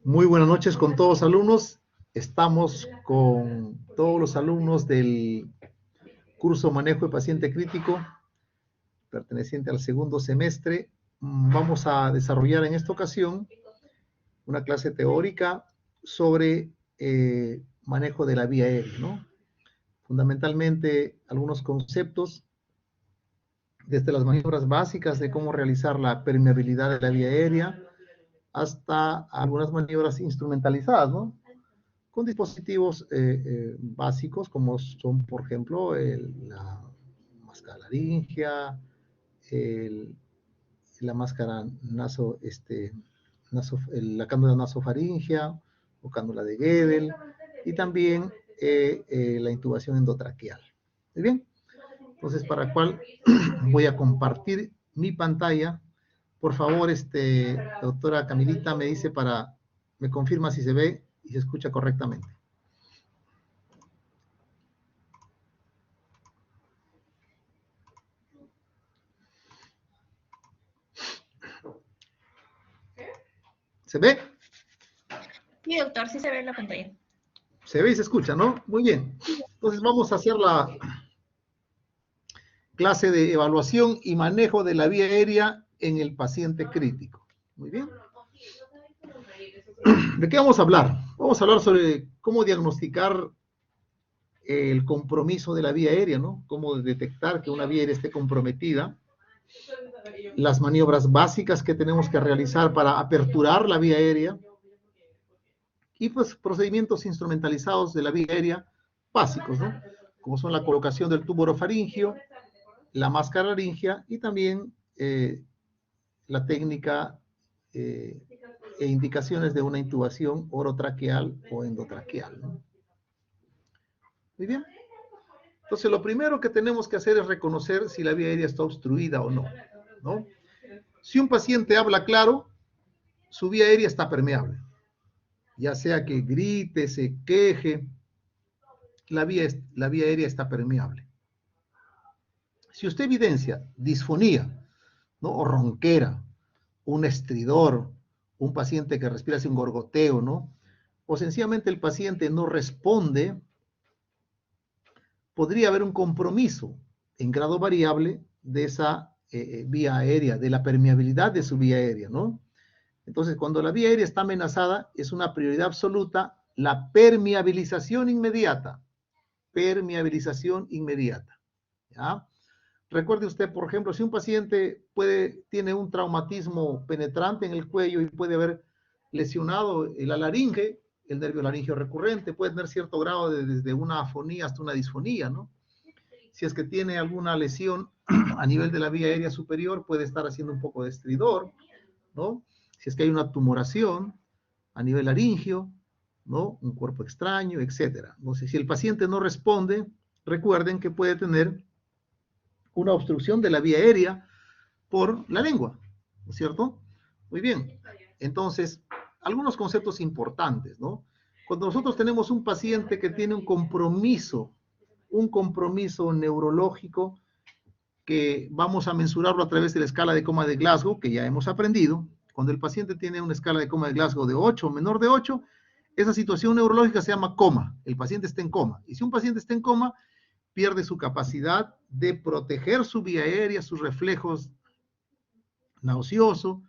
Muy buenas noches con todos los alumnos. Estamos con todos los alumnos del curso Manejo de Paciente Crítico, perteneciente al segundo semestre. Vamos a desarrollar en esta ocasión una clase teórica sobre manejo de la vía aérea, ¿no? Fundamentalmente algunos conceptos desde las maniobras básicas de cómo realizar la permeabilidad de la vía aérea hasta algunas maniobras instrumentalizadas, ¿no? Con dispositivos básicos como son, por ejemplo, la máscara laringea, la máscara la cánula nasofaringea o cánula de Guedel y también la intubación endotraqueal. Muy bien, entonces para el cual voy a compartir mi pantalla. Por favor, doctora Camilita me dice me confirma si se ve y se escucha correctamente. ¿Se ve? Sí, doctor, sí se ve en la pantalla. Se ve y se escucha, ¿no? Muy bien. Entonces vamos a hacer la clase de evaluación y manejo de la vía aérea en el paciente crítico. Muy bien. ¿De qué vamos a hablar? Vamos a hablar sobre cómo diagnosticar el compromiso de la vía aérea, ¿no? Cómo detectar que una vía aérea esté comprometida, las maniobras básicas que tenemos que realizar para aperturar la vía aérea y pues procedimientos instrumentalizados de la vía aérea básicos, ¿no? Como son la colocación del tubo orofaringio, la máscara laringea y también la técnica e indicaciones de una intubación orotraqueal o endotraqueal, ¿no? Muy bien. Entonces, lo primero que tenemos que hacer es reconocer si la vía aérea está obstruida o no, ¿no? Si un paciente habla claro, su vía aérea está permeable. Ya sea que grite, se queje, la vía aérea está permeable. Si usted evidencia disfonía, ¿no? O ronquera, un estridor, un paciente que respira sin gorgoteo, ¿no? O sencillamente el paciente no responde, podría haber un compromiso en grado variable de esa vía aérea, de la permeabilidad de su vía aérea, ¿no? Entonces, cuando la vía aérea está amenazada, es una prioridad absoluta la permeabilización inmediata. Permeabilización inmediata, ¿ya? Recuerde usted, por ejemplo, si un paciente tiene un traumatismo penetrante en el cuello y puede haber lesionado la laringe, el nervio laringeo recurrente, puede tener cierto grado desde una afonía hasta una disfonía, ¿no? Si es que tiene alguna lesión a nivel de la vía aérea superior, puede estar haciendo un poco de estridor, ¿no? Si es que hay una tumoración a nivel laringio, ¿no? Un cuerpo extraño, etcétera. Entonces, si el paciente no responde, recuerden que puede tener una obstrucción de la vía aérea por la lengua, ¿no es cierto? Muy bien. Entonces, algunos conceptos importantes, ¿no? Cuando nosotros tenemos un paciente que tiene un compromiso neurológico que vamos a mensurarlo a través de la escala de coma de Glasgow, que ya hemos aprendido, cuando el paciente tiene una escala de coma de Glasgow de 8 o menor de 8, esa situación neurológica se llama coma, el paciente está en coma. Y si un paciente está en coma, pierde su capacidad de proteger su vía aérea, sus reflejos nauseoso,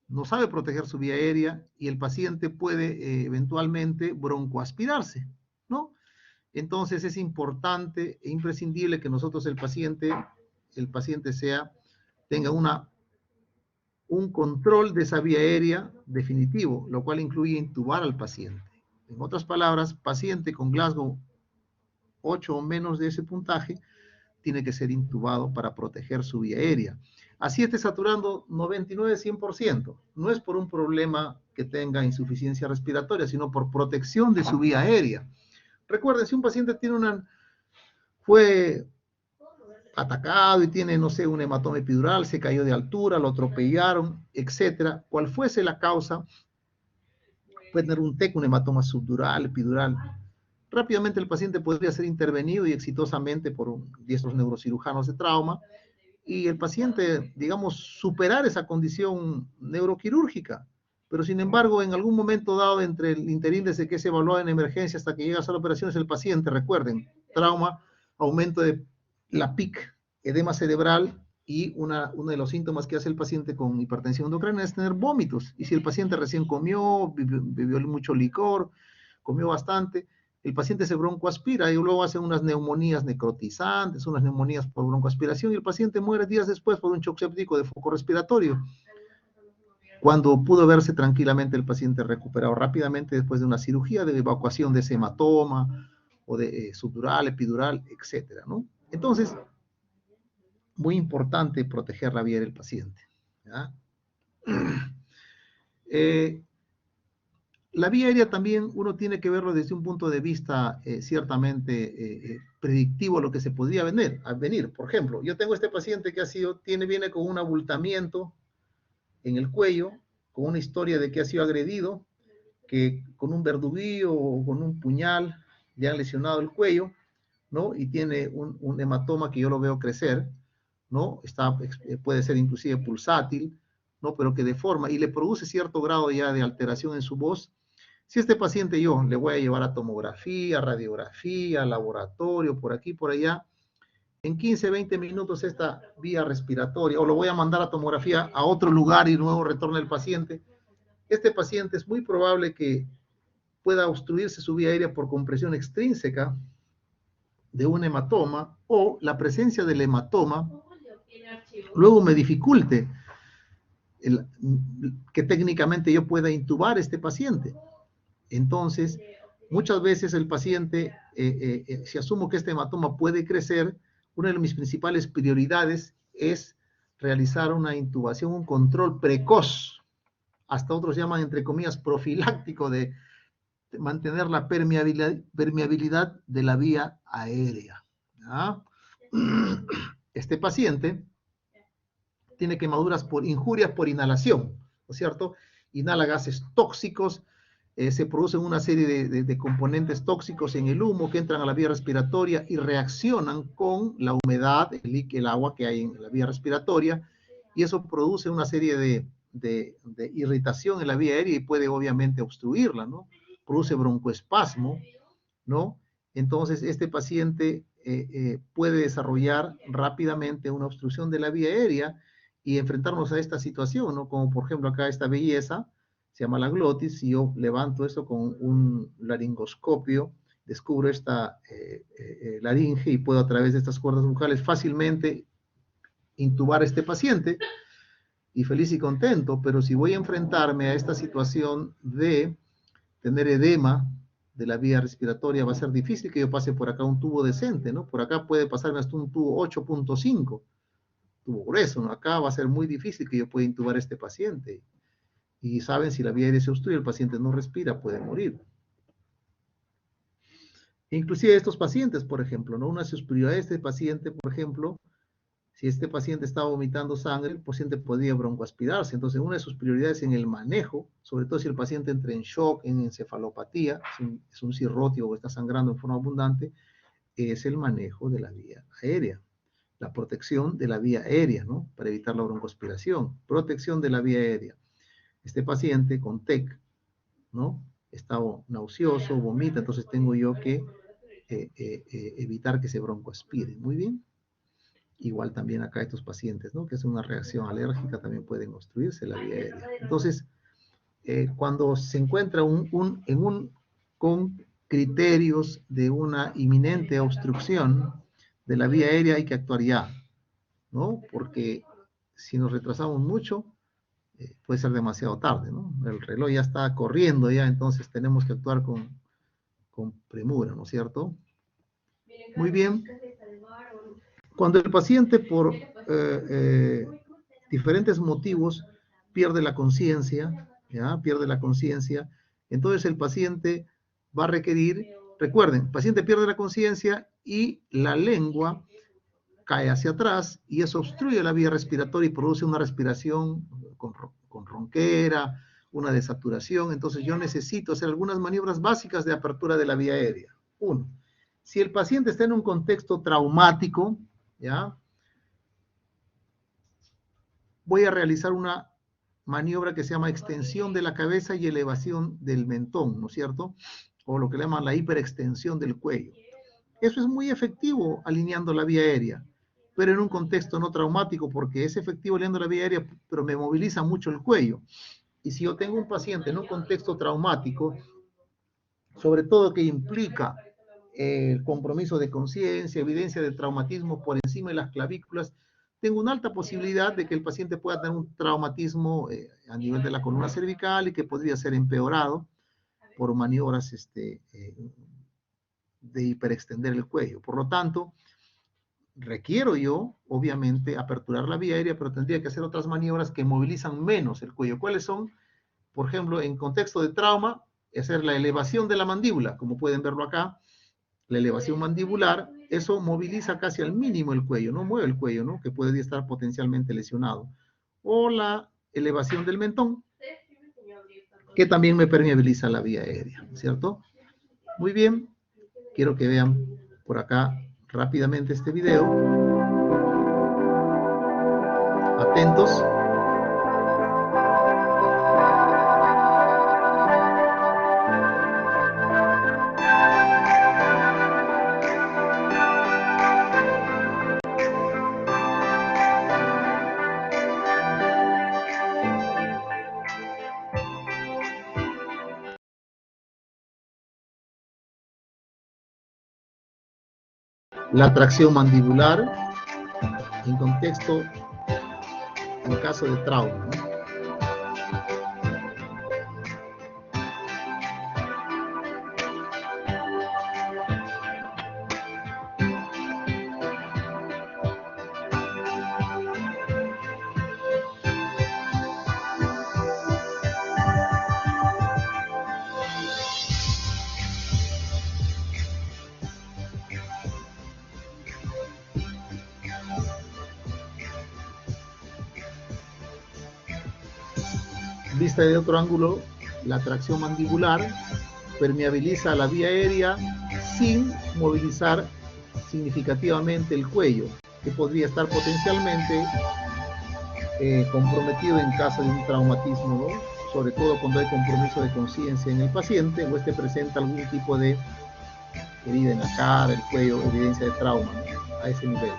no sabe proteger su vía aérea y el paciente puede eventualmente broncoaspirarse, ¿no? Entonces es importante e imprescindible que nosotros el paciente tenga un control de esa vía aérea definitivo, lo cual incluye intubar al paciente. En otras palabras, paciente con Glasgow 8 o menos de ese puntaje tiene que ser intubado para proteger su vía aérea. Así esté saturando 99-100%. No es por un problema que tenga insuficiencia respiratoria, sino por protección de su vía aérea. Recuerden, si un paciente fue atacado y tiene, no sé, un hematoma epidural, se cayó de altura, lo atropellaron, etcétera, cual fuese la causa, puede tener un TEC, un hematoma subdural, epidural. Rápidamente el paciente podría ser intervenido y exitosamente por diestros neurocirujanos de trauma y el paciente, digamos, superar esa condición neuroquirúrgica, Pero sin embargo, en algún momento dado, entre el interín desde que se evalúa en emergencia hasta que llega a la operación, es el paciente, recuerden, trauma, aumento de la PIC, edema cerebral, y uno de los síntomas que hace el paciente con hipertensión endocrina es tener vómitos. Y si el paciente recién comió, bebió mucho licor, comió bastante, el paciente se broncoaspira y luego hace unas neumonías necrotizantes, unas neumonías por broncoaspiración, y el paciente muere días después por un shock séptico de foco respiratorio, cuando pudo verse tranquilamente el paciente recuperado rápidamente después de una cirugía de evacuación de ese hematoma o de subdural, epidural, etcétera, ¿no? Entonces, muy importante proteger la vía aérea del paciente, ¿ya? La vía aérea también uno tiene que verlo desde un punto de vista ciertamente predictivo, lo que se podría venir. Por ejemplo, yo tengo este paciente que viene con un abultamiento en el cuello, con una historia de que ha sido agredido, que con un verduguillo o con un puñal le han lesionado el cuello, ¿no? Y tiene un hematoma que yo lo veo crecer, ¿no? Puede ser inclusive pulsátil, ¿no? Pero que deforma y le produce cierto grado ya de alteración en su voz. Si este paciente yo le voy a llevar a tomografía, radiografía, laboratorio, por aquí, por allá, en 15, 20 minutos esta vía respiratoria, o lo voy a mandar a tomografía a otro lugar y luego retorna el paciente, este paciente es muy probable que pueda obstruirse su vía aérea por compresión extrínseca de un hematoma, o la presencia del hematoma luego me dificulte que técnicamente yo pueda intubar a este paciente. Entonces, muchas veces el paciente, si asumo que este hematoma puede crecer, una de mis principales prioridades es realizar una intubación, un control precoz, hasta otros llaman, entre comillas, profiláctico, de mantener la permeabilidad de la vía aérea, ¿ya? Este paciente tiene quemaduras por injurias por inhalación, ¿no es cierto? Inhala gases tóxicos, se producen una serie de componentes tóxicos en el humo que entran a la vía respiratoria y reaccionan con la humedad, el agua que hay en la vía respiratoria, y eso produce una serie de irritación en la vía aérea y puede obviamente obstruirla, ¿no? Produce broncoespasmo, ¿no? Entonces, este paciente puede desarrollar rápidamente una obstrucción de la vía aérea y enfrentarnos a esta situación, ¿no? Como por ejemplo acá esta belleza, se llama la glotis, y yo levanto esto con un laringoscopio, descubro esta laringe y puedo a través de estas cuerdas bucales fácilmente intubar a este paciente y feliz y contento. Pero si voy a enfrentarme a esta situación de tener edema de la vía respiratoria, va a ser difícil que yo pase por acá un tubo decente, ¿no? Por acá puede pasarme hasta un tubo 8.5, tubo grueso, ¿no? Acá va a ser muy difícil que yo pueda intubar a este paciente. Y saben, si la vía aérea se obstruye, el paciente no respira, puede morir. Inclusive estos pacientes, por ejemplo, ¿no? Una de sus prioridades, este paciente, por ejemplo, si este paciente está vomitando sangre, el paciente podría broncoaspirarse. Entonces, una de sus prioridades en el manejo, sobre todo si el paciente entra en shock, en encefalopatía, es un cirrótico o está sangrando en forma abundante, es el manejo de la vía aérea, la protección de la vía aérea, ¿no? Para evitar la broncoaspiración, protección de la vía aérea. Este paciente con TEC, ¿no? Está nauseoso, vomita, entonces tengo yo que evitar que se broncoaspire. Muy bien. Igual también acá estos pacientes, ¿no? Que es una reacción alérgica, también pueden obstruirse la vía aérea. Entonces, cuando se encuentra con criterios de una inminente obstrucción de la vía aérea, hay que actuar ya, ¿no? Porque si nos retrasamos mucho, puede ser demasiado tarde, ¿no? El reloj ya está corriendo ya, entonces tenemos que actuar con premura, ¿no es cierto? Muy bien. Cuando el paciente por diferentes motivos pierde la conciencia, ¿ya? Pierde la conciencia, entonces el paciente va a requerir, recuerden, el paciente pierde la conciencia y la lengua cae hacia atrás y eso obstruye la vía respiratoria y produce una respiración con ronquera, una desaturación. Entonces yo necesito hacer algunas maniobras básicas de apertura de la vía aérea. Uno, si el paciente está en un contexto traumático, ¿ya? Voy a realizar una maniobra que se llama extensión de la cabeza y elevación del mentón, ¿no es cierto? O lo que le llaman la hiperextensión del cuello. Eso es muy efectivo alineando la vía aérea, pero en un contexto no traumático, porque es efectivo alineando la vía aérea, pero me moviliza mucho el cuello. Y si yo tengo un paciente en un contexto traumático, sobre todo que implica el compromiso de conciencia, evidencia de traumatismo por encima de las clavículas, tengo una alta posibilidad de que el paciente pueda tener un traumatismo a nivel de la columna cervical y que podría ser empeorado por maniobras de hiperextender el cuello. Por lo tanto, requiero yo, obviamente, aperturar la vía aérea, pero tendría que hacer otras maniobras que movilizan menos el cuello. ¿Cuáles son? Por ejemplo, en contexto de trauma, hacer la elevación de la mandíbula, como pueden verlo acá, la elevación mandibular, eso moviliza casi al mínimo el cuello, no mueve el cuello, ¿no? Que puede estar potencialmente lesionado. O la elevación del mentón, que también me permeabiliza la vía aérea, ¿cierto? Muy bien, quiero que vean por acá rápidamente este video. Atentos. La tracción mandibular en contexto, en caso de trauma, ¿no? Vista de otro ángulo, la tracción mandibular permeabiliza la vía aérea sin movilizar significativamente el cuello, que podría estar potencialmente comprometido en caso de un traumatismo, ¿no? Sobre todo cuando hay compromiso de conciencia en el paciente o este presenta algún tipo de herida en la cara, el cuello, evidencia de trauma, ¿no? A ese nivel.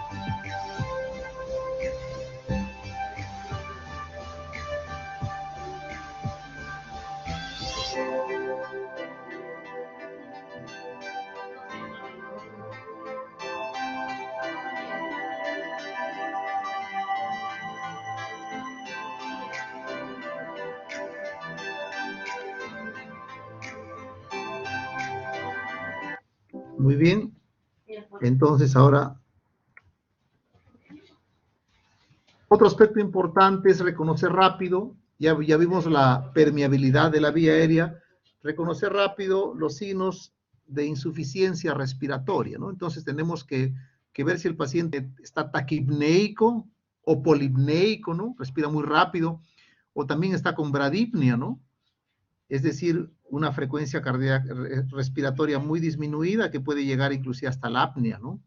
Muy bien, entonces ahora otro aspecto importante es reconocer rápido, ya vimos la permeabilidad de la vía aérea, reconocer rápido los signos de insuficiencia respiratoria, ¿no? Entonces tenemos que ver si el paciente está taquipneico o polipneico, ¿no? Respira muy rápido, o también está con bradipnia, ¿no? Es decir, una frecuencia cardíaca respiratoria muy disminuida que puede llegar inclusive hasta la apnea, ¿no?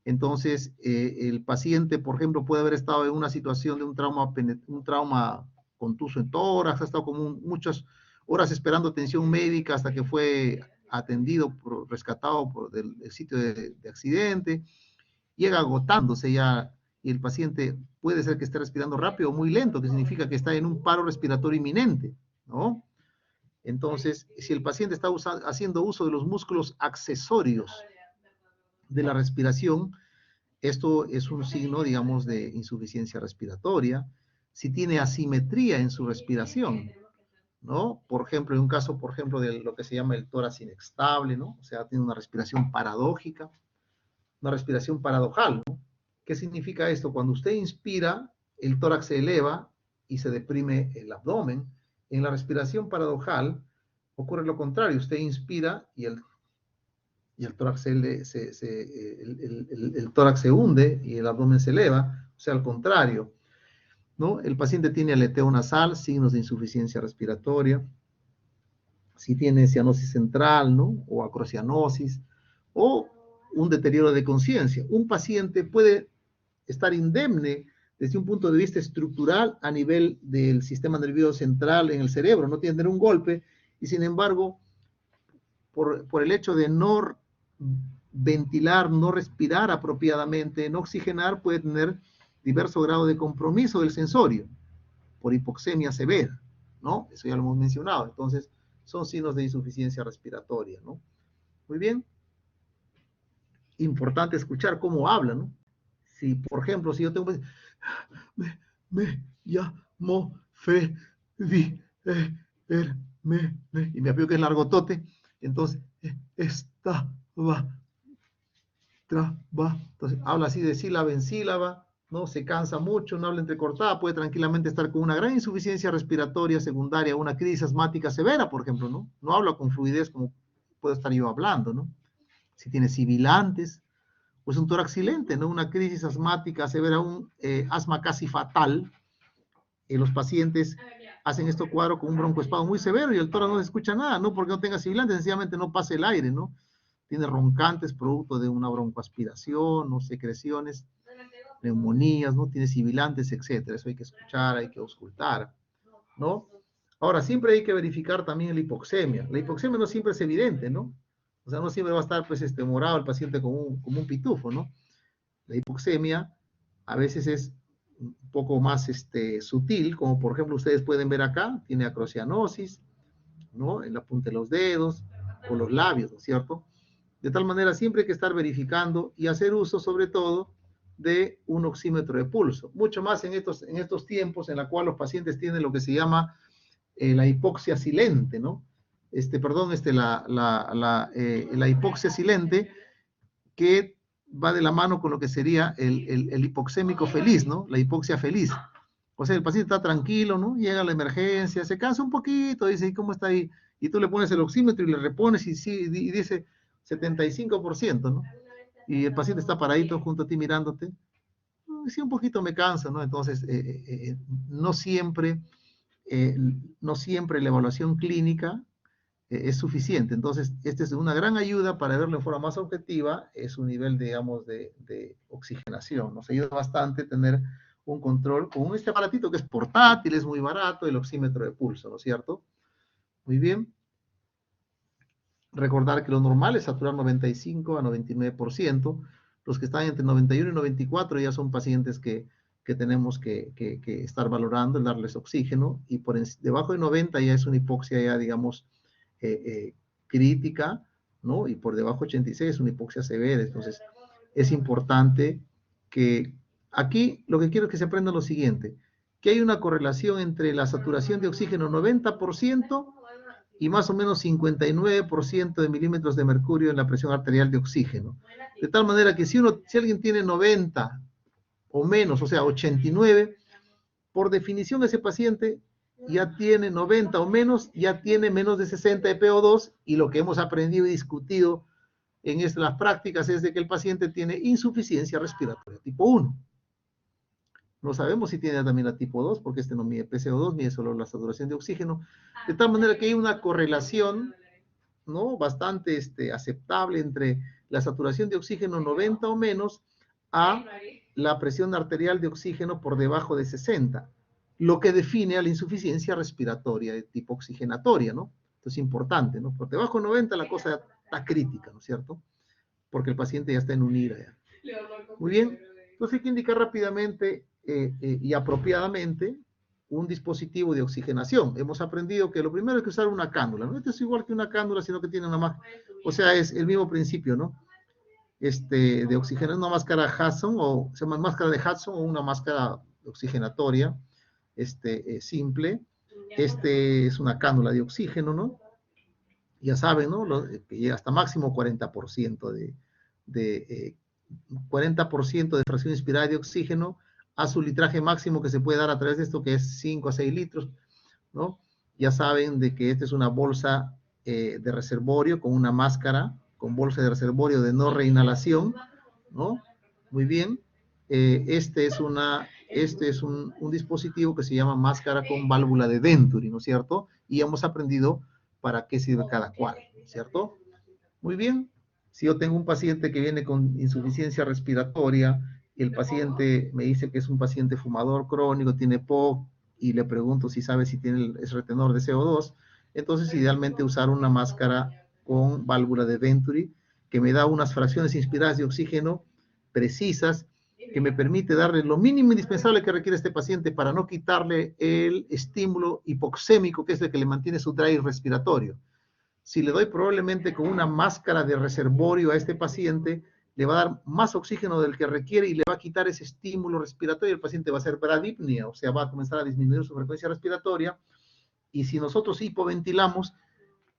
Entonces, el paciente, por ejemplo, puede haber estado en una situación de un trauma contuso en tórax, ha estado como muchas horas esperando atención médica hasta que fue atendido, rescatado del sitio de accidente, llega agotándose ya y el paciente puede ser que esté respirando rápido o muy lento, que significa que está en un paro respiratorio inminente, ¿no? Entonces, si el paciente está haciendo uso de los músculos accesorios de la respiración, esto es un signo, digamos, de insuficiencia respiratoria. Si tiene asimetría en su respiración, ¿no? Por ejemplo, en un caso, por ejemplo, de lo que se llama el tórax inestable, ¿no? O sea, tiene una respiración paradójica, una respiración paradojal, ¿no? ¿Qué significa esto? Cuando usted inspira, el tórax se eleva y se deprime el abdomen. En la respiración paradojal ocurre lo contrario. Usted inspira y el tórax el tórax se hunde y el abdomen se eleva, o sea, al contrario, ¿no? El paciente tiene aleteo nasal, signos de insuficiencia respiratoria, si tiene cianosis central, ¿no? O acrocianosis, o un deterioro de conciencia. Un paciente puede estar indemne desde un punto de vista estructural a nivel del sistema nervioso central en el cerebro, no tiene un golpe, y sin embargo, por el hecho de no ventilar, no respirar apropiadamente, no oxigenar, puede tener diverso grado de compromiso del sensorio, por hipoxemia severa, ¿no? Eso ya lo hemos mencionado. Entonces, son signos de insuficiencia respiratoria, ¿no? Muy bien. Importante escuchar cómo habla, ¿no? Si, por ejemplo, si yo tengo... me llamo Fedi, y me apio que es largotote, entonces, estaba, entonces, habla así de sílaba en sílaba, ¿no? Se cansa mucho, no habla entrecortada, puede tranquilamente estar con una gran insuficiencia respiratoria secundaria, una crisis asmática severa, por ejemplo, ¿no? No habla con fluidez como puedo estar yo hablando, ¿no? Si tiene sibilantes, pues un tórax silente, ¿no? Una crisis asmática severa, un asma casi fatal. Los pacientes hacen este cuadro con un broncoespasmo muy severo y el tórax no se escucha nada, no porque no tenga sibilantes, sencillamente no pasa el aire, ¿no? Tiene roncantes producto de una broncoaspiración, no secreciones, neumonías, ¿no? Tiene sibilantes, etcétera. Eso hay que escuchar, hay que auscultar, ¿no? Ahora, siempre hay que verificar también la hipoxemia. La hipoxemia no siempre es evidente, ¿no? O sea, no siempre va a estar, pues, morado el paciente como un pitufo, ¿no? La hipoxemia a veces es un poco más sutil, como por ejemplo ustedes pueden ver acá, tiene acrocianosis, ¿no? En la punta de los dedos o los labios, ¿no es cierto? De tal manera siempre hay que estar verificando y hacer uso sobre todo de un oxímetro de pulso. Mucho más en estos tiempos en la cual los pacientes tienen lo que se llama la hipoxia silente, ¿no? La hipoxia silente que va de la mano con lo que sería el hipoxémico feliz, ¿no? La hipoxia feliz. O sea, el paciente está tranquilo, ¿no? Llega a la emergencia, se cansa un poquito, dice, ¿y cómo está ahí? Y tú le pones el oxímetro y le repones y dice 75%, ¿no? Y el paciente está paradito junto a ti mirándote. Sí, un poquito me cansa, ¿no? Entonces, no siempre la evaluación clínica es suficiente. Entonces, esta es una gran ayuda para verlo en forma más objetiva, es un nivel, digamos, de oxigenación. Nos ayuda bastante tener un control con este aparatito que es portátil, es muy barato, el oxímetro de pulso, ¿no es cierto? Muy bien. Recordar que lo normal es saturar 95 a 99%. Los que están entre 91 y 94 ya son pacientes que tenemos que estar valorando, el darles oxígeno, y debajo de 90 ya es una hipoxia ya, digamos, crítica, ¿no? Y por debajo de 86 es una hipoxia severa. Entonces, es importante que aquí lo que quiero es que se aprenda lo siguiente, que hay una correlación entre la saturación de oxígeno 90% y más o menos 59% de milímetros de mercurio en la presión arterial de oxígeno. De tal manera que si alguien tiene 90 o menos, o sea, 89, por definición ese paciente ya tiene 90 o menos, ya tiene menos de 60 de PO2, y lo que hemos aprendido y discutido en las prácticas es de que el paciente tiene insuficiencia respiratoria tipo 1. No sabemos si tiene también la tipo 2, porque no mide PCO2, mide solo la saturación de oxígeno, de tal manera que hay una correlación, ¿no? Bastante aceptable entre la saturación de oxígeno 90 o menos a la presión arterial de oxígeno por debajo de 60, lo que define a la insuficiencia respiratoria de tipo oxigenatoria, ¿no? Entonces es importante, ¿no? Por debajo de 90 la cosa está crítica, ¿no es cierto? Porque el paciente ya está en un IRA. Ya. Muy bien, entonces hay que indicar rápidamente y apropiadamente un dispositivo de oxigenación. Hemos aprendido que lo primero es que usar una cánula, ¿no? Esto es igual que una cánula, sino que tiene una más, o sea, es el mismo principio, ¿no? De oxigenar una máscara Hudson, o se llama máscara de Hudson, o una máscara oxigenatoria, simple. Es una cánula de oxígeno, ¿no? Ya saben, ¿no? Que llega hasta máximo 40% de 40% de fracción inspirada de oxígeno a su litraje máximo que se puede dar a través de esto, que es 5 a 6 litros, ¿no? Ya saben de que esta es una bolsa de reservorio con una máscara, con bolsa de reservorio de no reinhalación, ¿no? Muy bien. Este es un dispositivo que se llama máscara con válvula de Venturi, ¿no es cierto? Y hemos aprendido para qué sirve cada cual, ¿cierto? Muy bien. Si yo tengo un paciente que viene con insuficiencia respiratoria, y el paciente me dice que es un paciente fumador crónico, tiene POC, y le pregunto si sabe si tiene el retenor de CO2, entonces idealmente usar una máscara con válvula de Venturi, que me da unas fracciones inspiradas de oxígeno precisas, que me permite darle lo mínimo indispensable que requiere este paciente para no quitarle el estímulo hipoxémico, que es el que le mantiene su drive respiratorio. Si le doy probablemente con una máscara de reservorio a este paciente, le va a dar más oxígeno del que requiere y le va a quitar ese estímulo respiratorio, y el paciente va a hacer bradipnea, o sea, va a comenzar a disminuir su frecuencia respiratoria, y si nosotros hipoventilamos,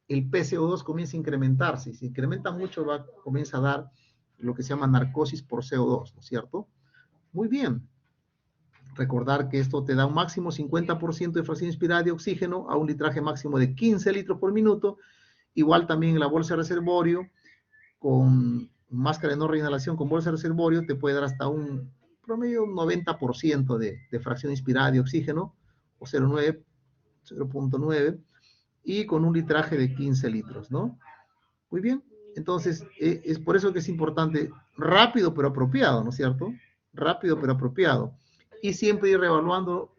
el PCO2 comienza a incrementarse, y si incrementa mucho, comienza a dar lo que se llama narcosis por CO2, ¿no es cierto? Muy bien. Recordar que esto te da un máximo 50% de fracción inspirada de oxígeno a un litraje máximo de 15 litros por minuto. Igual también en la bolsa de reservorio, con máscara de no reinhalación con bolsa de reservorio, te puede dar hasta un promedio 90% de fracción inspirada de oxígeno, o 0.9, y con un litraje de 15 litros, ¿no? Muy bien. Entonces, es por eso que es importante, rápido pero apropiado, ¿no es cierto? Rápido pero apropiado. Y siempre ir reevaluando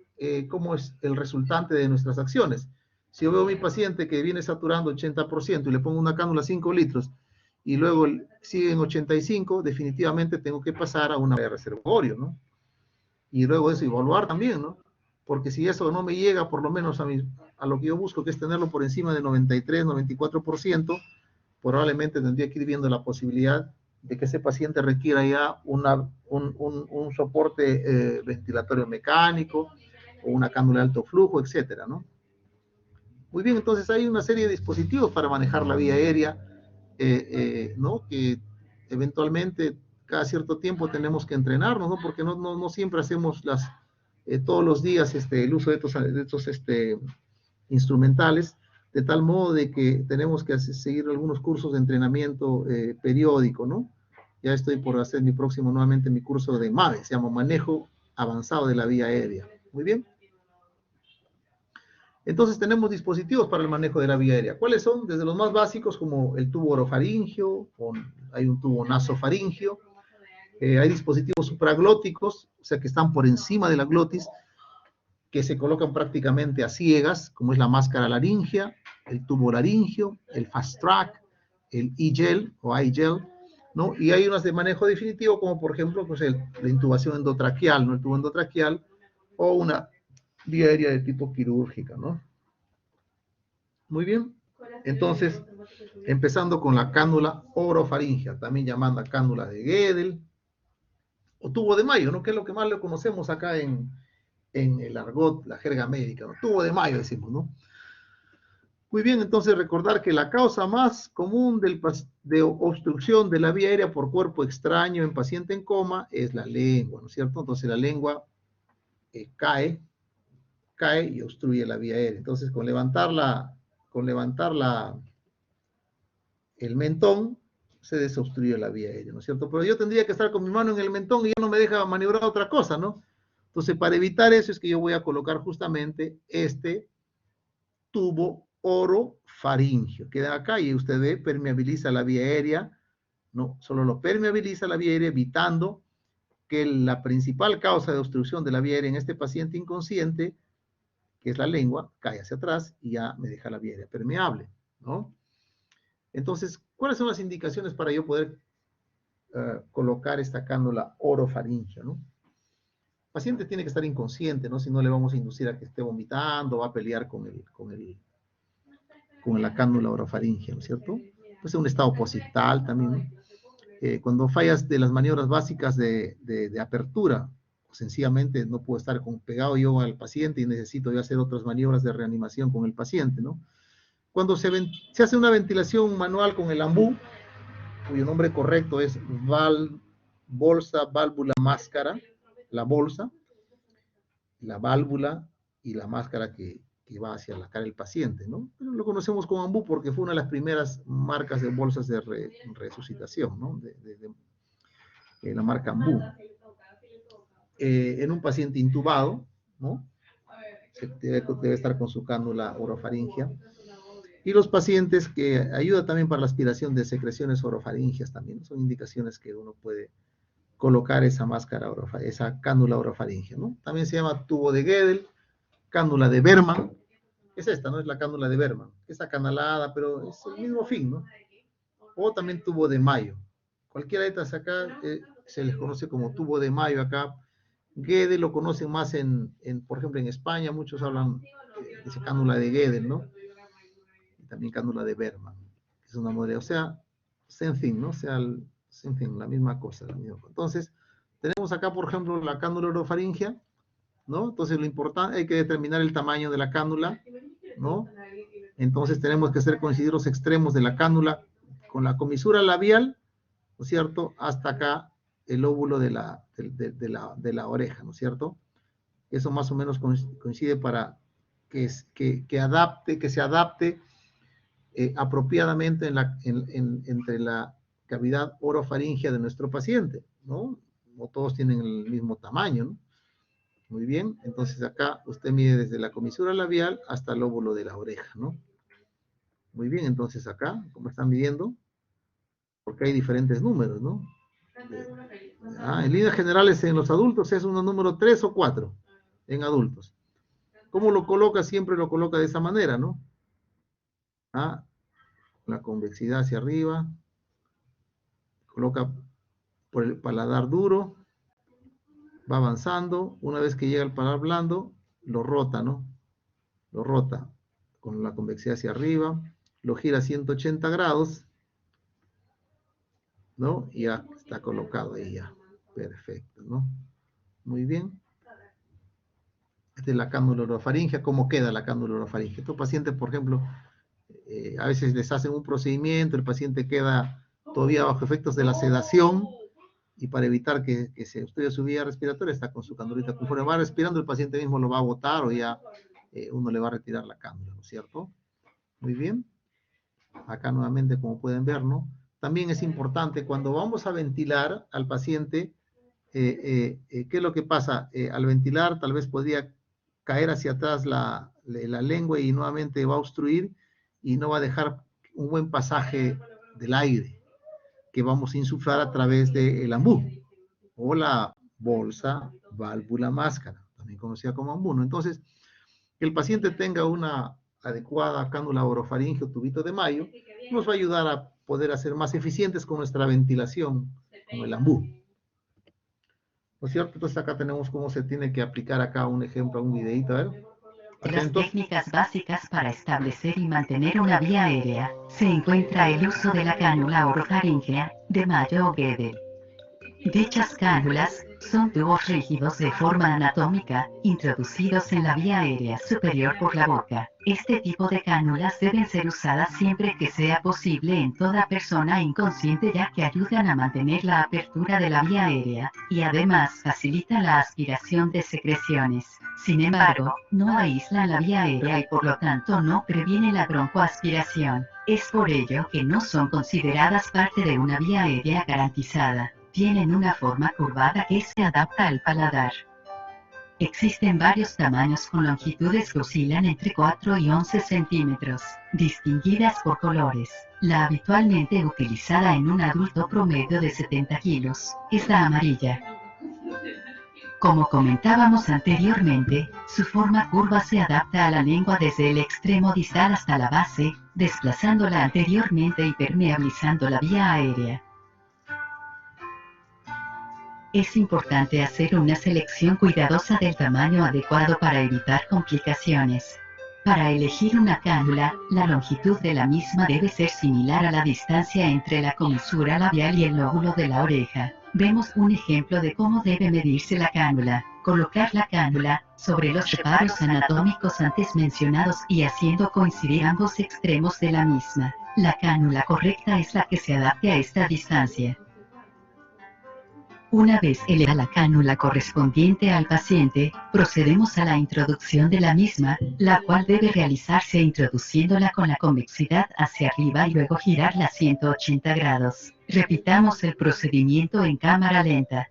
cómo es el resultante de nuestras acciones. Si yo veo a mi paciente que viene saturando 80% y le pongo una cánula 5 litros y luego sigue en 85, definitivamente tengo que pasar a una de reservorio, ¿no? Y luego eso evaluar también, ¿no? Porque si eso no me llega, por lo menos a lo que yo busco, que es tenerlo por encima de 93, 94%, probablemente tendría que ir viendo la posibilidad de que ese paciente requiera ya un soporte ventilatorio mecánico o una cánula de alto flujo, etcétera, ¿no? Muy bien, entonces hay una serie de dispositivos para manejar la vía aérea, ¿no? Que eventualmente cada cierto tiempo tenemos que entrenarnos, ¿no? Porque no siempre hacemos todos los días el uso de estos instrumentales, de tal modo de que tenemos que seguir algunos cursos de entrenamiento periódico, ¿no? Ya estoy por hacer nuevamente mi curso de MAVE, se llama Manejo Avanzado de la Vía Aérea. Muy bien. Entonces tenemos dispositivos para el manejo de la vía aérea. ¿Cuáles son? Desde los más básicos, como el tubo orofaringio, hay un tubo nasofaringio, hay dispositivos supraglóticos, o sea que están por encima de la glotis, que se colocan prácticamente a ciegas, como es la máscara laringea, el tubo laringio, el fast track, el e-gel o i-gel, ¿no? Y hay unas de manejo definitivo, como por ejemplo pues la intubación endotraqueal, ¿no? El tubo endotraqueal, o una vía aérea de tipo quirúrgica, ¿no? Muy bien. Entonces, empezando con la cánula orofaringea, también llamada cánula de Gödel, o tubo de Mayo, ¿no? Que es lo que más le conocemos acá en el argot, la jerga médica, ¿no? Tubo de Mayo decimos, ¿no? Muy bien, entonces recordar que la causa más común de obstrucción de la vía aérea por cuerpo extraño en paciente en coma es la lengua, ¿no es cierto? Entonces la lengua cae y obstruye la vía aérea. Entonces con levantar el mentón se desobstruye la vía aérea, ¿no es cierto? Pero yo tendría que estar con mi mano en el mentón y ya no me deja maniobrar otra cosa, ¿no? Entonces, para evitar eso es que yo voy a colocar justamente este tubo orofaringio. Queda acá y usted ve, permeabiliza la vía aérea, no, solo lo permeabiliza la vía aérea, evitando que la principal causa de obstrucción de la vía aérea en este paciente inconsciente, que es la lengua, cae hacia atrás y ya me deja la vía aérea permeable, ¿no? Entonces, ¿cuáles son las indicaciones para yo poder colocar esta cánula orofaringea, ¿no? El paciente tiene que estar inconsciente, ¿no? Si no le vamos a inducir a que esté vomitando, va a pelear con la cánula orofaringea, ¿no es cierto? Puede ser un estado posictal también, ¿no? Cuando fallas de las maniobras básicas de apertura, sencillamente no puedo estar pegado yo al paciente y necesito yo hacer otras maniobras de reanimación con el paciente, ¿no? Cuando se hace una ventilación manual con el AMBU, cuyo nombre correcto es bolsa, válvula, máscara, la bolsa, la válvula y la máscara que va hacia la cara del paciente, ¿no? Pero lo conocemos como AMBU porque fue una de las primeras marcas de bolsas de resucitación, ¿no? De la marca AMBU. En un paciente intubado, ¿no? Debe estar con su cánula orofaringea. Y los pacientes que ayuda también para la aspiración de secreciones orofaringeas también, son indicaciones que uno puede colocar esa esa cánula orofaringea, ¿no? También se llama tubo de Gödel, cánula de Berman, es esta, ¿no? Es la cánula de Berman, es acanalada, pero es el mismo fin, ¿no? O también tubo de Mayo. Cualquiera de estas acá se les conoce como tubo de Mayo acá. Gödel lo conocen más por ejemplo, en España, muchos hablan de esa cánula de Gödel, ¿no? Y también cánula de Berman, que es una modelo, o sea, same thing, ¿no? O sea, same thing, la misma cosa, la misma cosa. Entonces, tenemos acá, por ejemplo, la cánula orofaringea, ¿no? Entonces, lo importante, hay que determinar el tamaño de la cánula, ¿no? Entonces, tenemos que hacer coincidir los extremos de la cánula con la comisura labial, ¿no es cierto? Hasta acá el óvulo de la oreja, ¿no es cierto? Eso más o menos coincide para que se adapte apropiadamente entre la cavidad orofaringea de nuestro paciente, ¿no? No todos tienen el mismo tamaño, ¿no? Muy bien, entonces acá usted mide desde la comisura labial hasta el óvulo de la oreja, ¿no? Muy bien, entonces acá, ¿cómo están midiendo? Porque hay diferentes números, ¿no? En líneas generales en los adultos es un número 3 o 4 en adultos. ¿Cómo lo coloca? Siempre lo coloca de esa manera, ¿no? Ah, la convexidad hacia arriba, coloca por el paladar duro, va avanzando, una vez que llega al paladar blando, lo rota, ¿no? Lo rota con la convexidad hacia arriba, lo gira a 180 grados, ¿no? Y ya está colocado ahí ya. Perfecto, ¿no? Muy bien. Esta es la cánula orofaringea. ¿Cómo queda la cánula orofaringea? Estos pacientes, por ejemplo, a veces les hacen un procedimiento, el paciente queda todavía bajo efectos de la sedación, y para evitar que se obstruya su vía respiratoria, está con su cánulita. Conforme va respirando, el paciente mismo lo va a botar o ya uno le va a retirar la cánula, ¿no es cierto? Muy bien. Acá nuevamente, como pueden ver, ¿no? También es importante cuando vamos a ventilar al paciente, ¿qué es lo que pasa? Al ventilar tal vez podría caer hacia atrás la lengua y nuevamente va a obstruir y no va a dejar un buen pasaje del aire que vamos a insuflar a través del ambú o la bolsa, válvula, máscara, también conocida como ambú, ¿no? Entonces, que el paciente tenga una adecuada cánula orofaringea o tubito de Mayo nos va a ayudar a poder hacer más eficientes con nuestra ventilación con el ambú. ¿No es cierto? Entonces acá tenemos cómo se tiene que aplicar acá un ejemplo, un videito, a ver. Las técnicas básicas para establecer y mantener una vía aérea, se encuentra el uso de la cánula orofaringea, de Mayo o Gödel. Dichas cánulas son tubos rígidos de forma anatómica, introducidos en la vía aérea superior por la boca. Este tipo de cánulas deben ser usadas siempre que sea posible en toda persona inconsciente, ya que ayudan a mantener la apertura de la vía aérea, y además facilitan la aspiración de secreciones. Sin embargo, no aíslan la vía aérea y por lo tanto no previene la broncoaspiración. Es por ello que no son consideradas parte de una vía aérea garantizada. Tienen una forma curvada que se adapta al paladar. Existen varios tamaños con longitudes que oscilan entre 4 y 11 centímetros, distinguidas por colores. La habitualmente utilizada en un adulto promedio de 70 kilos es la amarilla. Como comentábamos anteriormente, su forma curva se adapta a la lengua desde el extremo distal hasta la base, desplazándola anteriormente y permeabilizando la vía aérea. Es importante hacer una selección cuidadosa del tamaño adecuado para evitar complicaciones. Para elegir una cánula, la longitud de la misma debe ser similar a la distancia entre la comisura labial y el lóbulo de la oreja. Vemos un ejemplo de cómo debe medirse la cánula. Colocar la cánula sobre los reparos anatómicos antes mencionados y haciendo coincidir ambos extremos de la misma. La cánula correcta es la que se adapte a esta distancia. Una vez elevada la cánula correspondiente al paciente, procedemos a la introducción de la misma, la cual debe realizarse introduciéndola con la convexidad hacia arriba y luego girarla a 180 grados. Repitamos el procedimiento en cámara lenta.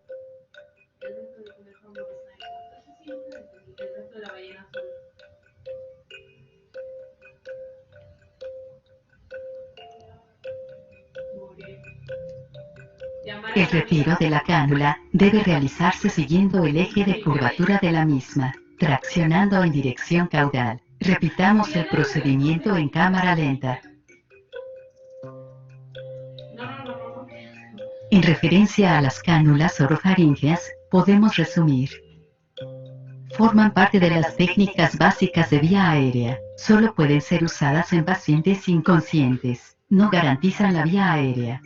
El retiro de la cánula debe realizarse siguiendo el eje de curvatura de la misma, traccionando en dirección caudal. Repitamos el procedimiento en cámara lenta. En referencia a las cánulas orofaríngeas, podemos resumir. Forman parte de las técnicas básicas de vía aérea. Solo pueden ser usadas en pacientes inconscientes. No garantizan la vía aérea.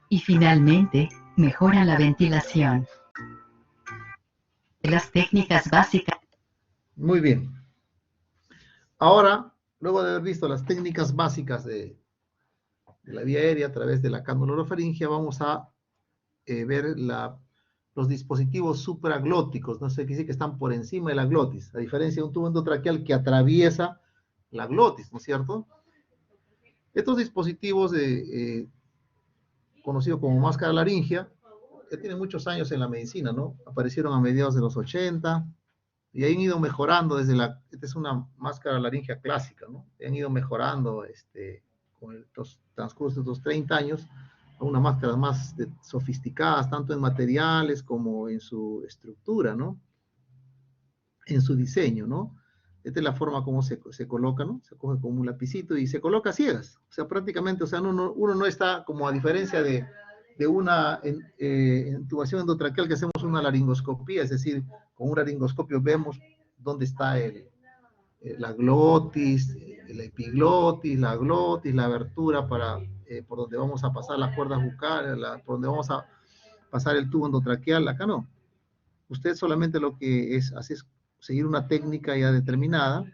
Y finalmente, mejoran la ventilación. Las técnicas básicas. Muy bien. Ahora, luego de haber visto las técnicas básicas de la vía aérea a través de la cánula orofaringea, vamos a ver los dispositivos supraglóticos, no sé qué decir, que están por encima de la glotis, a diferencia de un tubo endotraqueal que atraviesa la glotis, ¿no es cierto? Estos dispositivos, conocidos como máscara laringea, que tienen muchos años en la medicina, ¿no? Aparecieron a mediados de los 80 y han ido mejorando esta es una máscara laringea clásica, ¿no? Y han ido mejorando con el transcurso de estos 30 años a unas máscaras más sofisticadas, tanto en materiales como en su estructura, ¿no? En su diseño, ¿no? Esta es la forma como se coloca, ¿no? Se coge como un lapicito y se coloca a ciegas. O sea, prácticamente, o sea, uno no está, como a diferencia de una intubación endotraqueal que hacemos una laringoscopía, es decir, con un laringoscopio vemos dónde está la glotis, la epiglotis, la glotis, la abertura por donde vamos a pasar las cuerdas bucales, por donde vamos a pasar el tubo endotraqueal. Acá no. Usted solamente lo que hace es seguir una técnica ya determinada,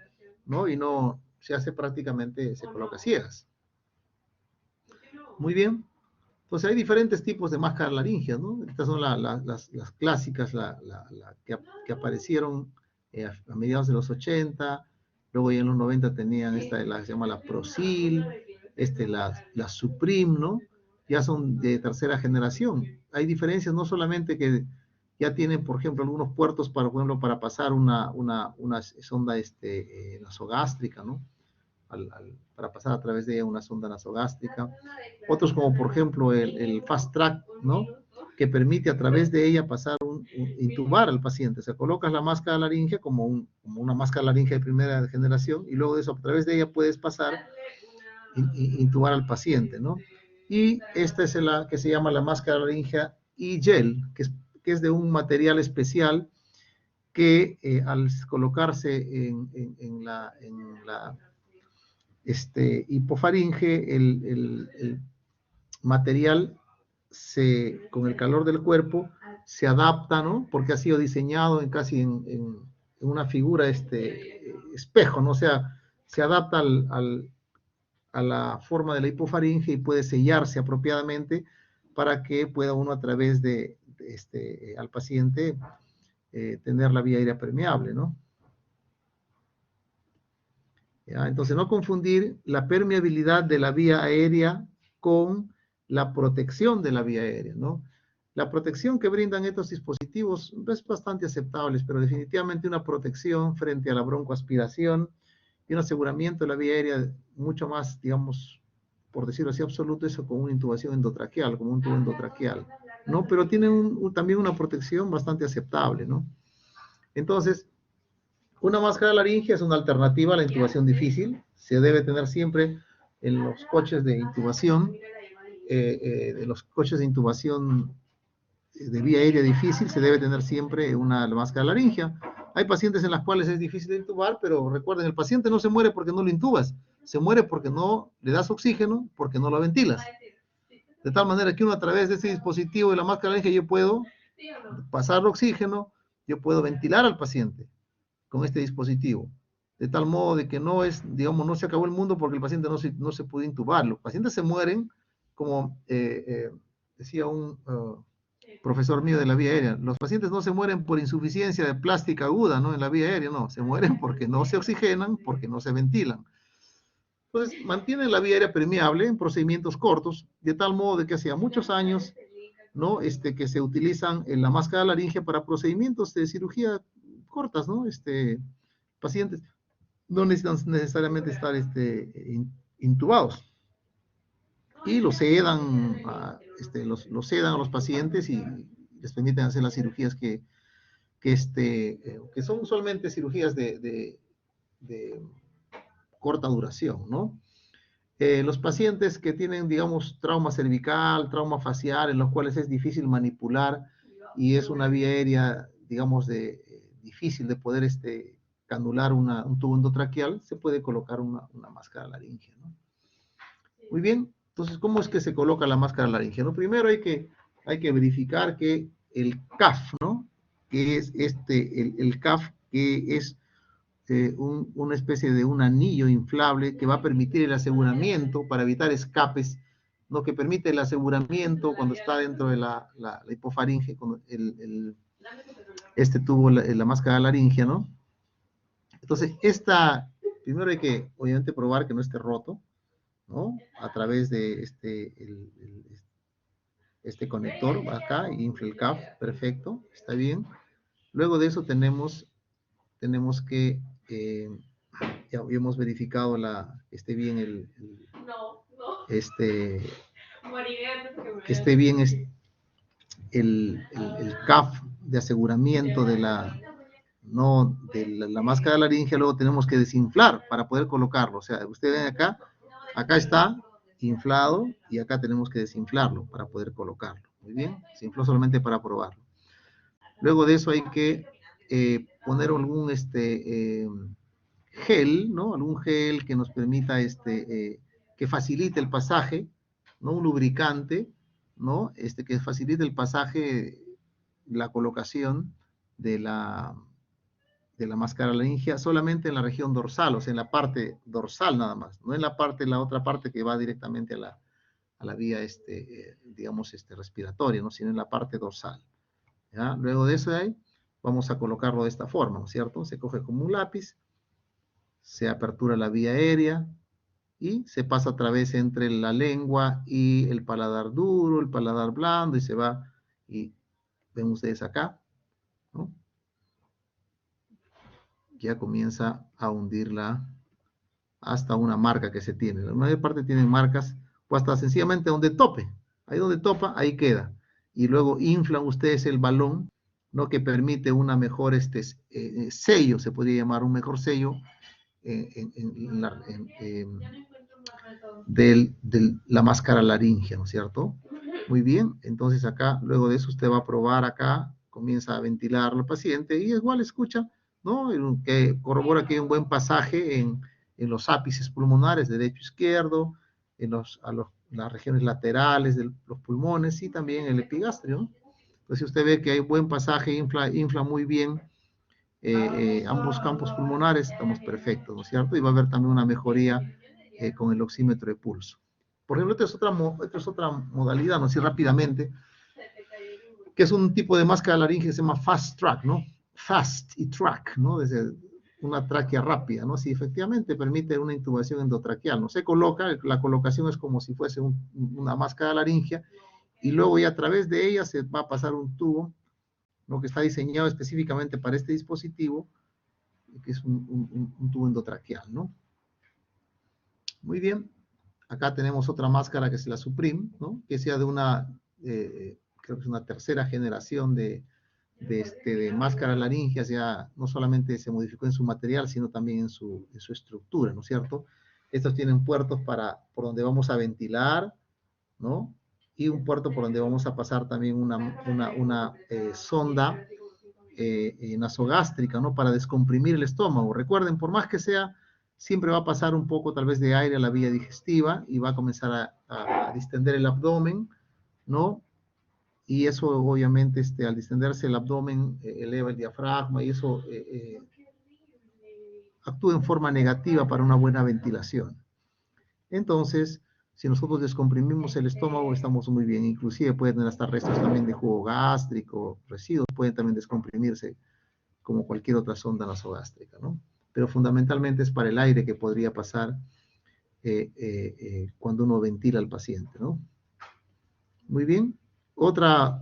¿no? Y no se hace prácticamente, se coloca ciegas. Muy bien. Entonces hay diferentes tipos de máscaras laringeas, ¿no? Estas son las clásicas, que aparecieron a mediados de los 80, luego ya en los 90 tenían se llama la Procil, la Supreme, ¿no? Ya son de tercera generación. Hay diferencias no solamente que ya tienen, por ejemplo, algunos puertos para, por ejemplo, para pasar una sonda nasogástrica, ¿no? Para pasar a través de ella una sonda nasogástrica. Otros como, por ejemplo, el Fast Track, ¿no? Que permite a través de ella intubar al paciente. Se coloca la máscara laringea como una máscara laringea de primera generación y luego de eso, a través de ella puedes pasar, intubar al paciente, ¿no? Y esta es la que se llama la máscara laringea e-gel, que es de un material especial que al colocarse en la hipofaringe, el material con el calor del cuerpo se adapta, ¿no? Porque ha sido diseñado casi en una figura espejo, ¿no? O sea, se adapta a la forma de la hipofaringe y puede sellarse apropiadamente para que pueda uno a través al paciente tener la vía aérea permeable, ¿no? ¿Ya? Entonces, no confundir la permeabilidad de la vía aérea con la protección de la vía aérea, ¿no? La protección que brindan estos dispositivos es bastante aceptable, pero definitivamente una protección frente a la broncoaspiración y un aseguramiento de la vía aérea mucho más, digamos, por decirlo así, absoluto, eso con una intubación endotraqueal, como un tubo endotraqueal, ¿no? Pero tiene también una protección bastante aceptable, ¿no? Entonces, una máscara laringea es una alternativa a la intubación difícil. Se debe tener siempre en los coches de intubación, de vía aérea difícil, se debe tener siempre una máscara laringea. Hay pacientes en las cuales es difícil de intubar, pero recuerden, el paciente no se muere porque no lo intubas, se muere porque no le das oxígeno, porque no lo ventilas. De tal manera que uno a través de ese dispositivo de la máscara laringea yo puedo pasar oxígeno, yo puedo ventilar al paciente con este dispositivo, de tal modo de que no se acabó el mundo porque el paciente no se pudo intubar. Los pacientes se mueren, como decía un profesor mío de la vía aérea, los pacientes no se mueren por insuficiencia de plástica aguda, ¿no? En la vía aérea, no, se mueren porque no se oxigenan, porque no se ventilan. Entonces, mantienen la vía aérea permeable en procedimientos cortos, de tal modo de que hacía muchos años, ¿no? Que se utilizan en la máscara laringea para procedimientos de cirugía cortas, ¿no? Pacientes no necesitan necesariamente estar intubados. y los sedan, los sedan a los pacientes y les permiten hacer las cirugías que son usualmente cirugías de corta duración, ¿no? Los pacientes que tienen, digamos, trauma cervical, trauma facial, en los cuales es difícil manipular y es una vía aérea, digamos, difícil de poder canular un tubo endotraqueal, se puede colocar una máscara laringea, ¿no? Muy bien, entonces, ¿cómo es que se coloca la máscara laringea? ¿No? Primero hay que verificar que el CAF, ¿no? Que es el CAF, que es una especie de un anillo inflable que va a permitir el aseguramiento para evitar escapes, ¿no? Que permite el aseguramiento cuando está dentro de la hipofaringe, con este tubo, la máscara laringea, ¿no? Entonces, primero hay que, obviamente, probar que no esté roto, ¿no? A través de este conector, acá, infla el CAF, perfecto, está bien. Luego de eso tenemos que, ya hemos verificado que esté bien que esté bien el CAF de aseguramiento de la máscara laringea. Luego tenemos que desinflar para poder colocarlo. O sea, ustedes ven acá está inflado y acá tenemos que desinflarlo para poder colocarlo. Muy bien, se infló solamente para probarlo. Luego de eso hay que poner algún gel, ¿no? Algún gel que nos permita, que facilite el pasaje, ¿no? Un lubricante, ¿no? Que facilite el pasaje, la colocación de la máscara laringea solamente en la región dorsal, o sea, en la parte dorsal nada más, no en la otra parte que va directamente a la vía, digamos, respiratoria, ¿no? Sino en la parte dorsal, ¿ya? Luego de eso vamos a colocarlo de esta forma, ¿no es cierto? Se coge como un lápiz, se apertura la vía aérea y se pasa a través entre la lengua y el paladar duro, el paladar blando, y se va, y ven ustedes acá, ¿no? Ya comienza a hundirla hasta una marca que se tiene. La mayor parte tienen marcas, o hasta sencillamente donde tope. Ahí donde topa, ahí queda. Y luego inflan ustedes el balón, ¿no? Que permite una mejor sello, se podría llamar un mejor sello de la máscara laringea, ¿no es cierto? Muy bien, entonces acá, luego de eso usted va a probar acá, comienza a ventilar al paciente y igual escucha, ¿no? Que corrobora que hay un buen pasaje en los ápices pulmonares, derecho-izquierdo, las regiones laterales de los pulmones y también el epigastrio, ¿no? Entonces, si usted ve que hay buen pasaje, infla muy bien ambos campos pulmonares, estamos perfectos, ¿no es cierto? Y va a haber también una mejoría con el oxímetro de pulso. Por ejemplo, esta es otra modalidad, ¿no? Así rápidamente, que es un tipo de máscara laringea que se llama fast track, ¿no? Fast y track, ¿no? Desde una tráquea rápida, ¿no? Sí, efectivamente permite una intubación endotraqueal, ¿no? Se coloca, la colocación es como si fuese una máscara laringea, y luego ya a través de ella se va a pasar un tubo, ¿no? Que está diseñado específicamente para este dispositivo, que es un tubo endotraqueal, ¿no? Muy bien. Acá tenemos otra máscara que es la Supreme, ¿no? Que sea de creo que es una tercera generación de máscara laringea, ya no solamente se modificó en su material, sino también en su estructura, ¿no es cierto? Estos tienen puertos por donde vamos a ventilar, ¿no? Y un puerto por donde vamos a pasar también una sonda nasogástrica, ¿no? Para descomprimir el estómago. Recuerden, por más que sea, siempre va a pasar un poco tal vez de aire a la vía digestiva y va a comenzar a distender el abdomen, ¿no? Y eso obviamente al distenderse el abdomen eleva el diafragma y eso actúa en forma negativa para una buena ventilación. Entonces, si nosotros descomprimimos el estómago, estamos muy bien. Inclusive pueden tener hasta restos también de jugo gástrico, residuos pueden también descomprimirse como cualquier otra sonda nasogástrica, ¿no? Pero fundamentalmente es para el aire que podría pasar cuando uno ventila al paciente, ¿no? Muy bien. Otra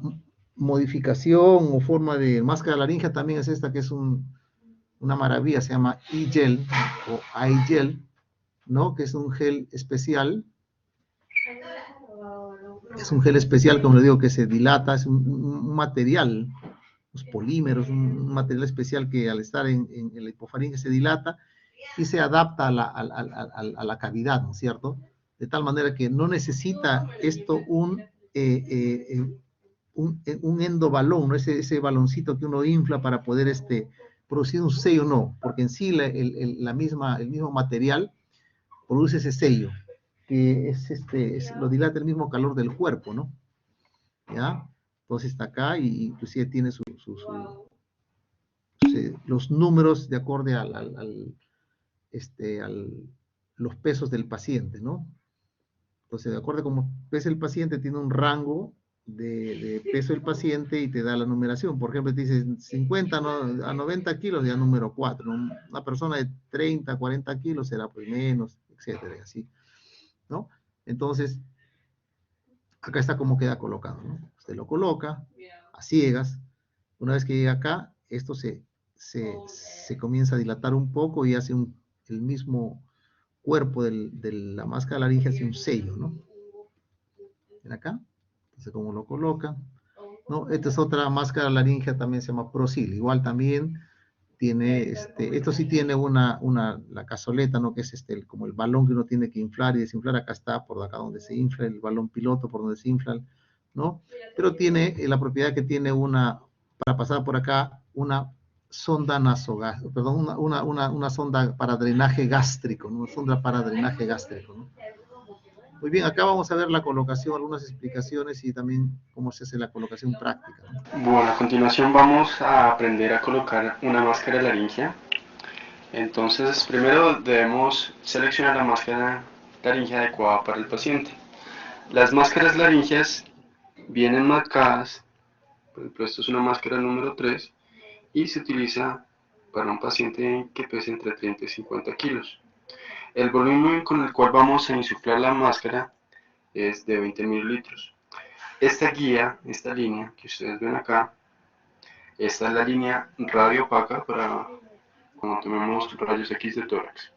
modificación o forma de máscara laringea también es esta, que es una maravilla, se llama e-gel o iGel, ¿no? Que es un gel especial Es un gel especial, como le digo, que se dilata, es un material, los polímeros, un material especial que al estar en la hipofaringe se dilata y se adapta a la cavidad, ¿no es cierto? De tal manera que no necesita esto un endobalón, ¿no? Ese baloncito que uno infla para poder producir un sello, no, porque en sí el mismo material produce ese sello, que lo dilata el mismo calor del cuerpo, ¿no? ¿Ya? Entonces está acá y inclusive tiene los números de acorde los pesos del paciente, ¿no? Entonces, de acuerdo a cómo pesa el paciente, tiene un rango de peso del paciente y te da la numeración. Por ejemplo, te dice 50 a 90 kilos, ya número 4. ¿No? Una persona de 30 a 40 kilos será pues menos, etcétera, y así, ¿no? Entonces, acá está como queda colocado, ¿no? Usted lo coloca a ciegas. Una vez que llega acá, esto se comienza a dilatar un poco y hace el mismo cuerpo de la máscara laringe, hace un sello, ¿no? ¿Ven acá? Entonces, como lo coloca, ¿no? Esta es otra máscara laringea, también se llama Prosil. Igual también tiene, esto sí tiene la cazoleta, ¿no? Que es como el balón que uno tiene que inflar y desinflar. Acá está, por acá donde se infla, el balón piloto, por donde se infla, ¿no? Pero tiene la propiedad que tiene para pasar por acá, una sonda nasogástrica, perdón, una sonda para drenaje gástrico, ¿no? Una sonda para drenaje gástrico, ¿no? Muy bien, acá vamos a ver la colocación, algunas explicaciones y también cómo se hace la colocación práctica, ¿no? Bueno, a continuación vamos a aprender a colocar una máscara laringea. Entonces, primero debemos seleccionar la máscara laringea adecuada para el paciente. Las máscaras laringeas vienen marcadas, por ejemplo, esto es una máscara número 3 y se utiliza para un paciente que pese entre 30 y 50 kilos. El volumen con el cual vamos a insuflar la máscara es de 20 mililitros. Esta guía, esta línea que ustedes ven acá, esta es la línea radio opaca para cuando tomemos rayos X de tórax.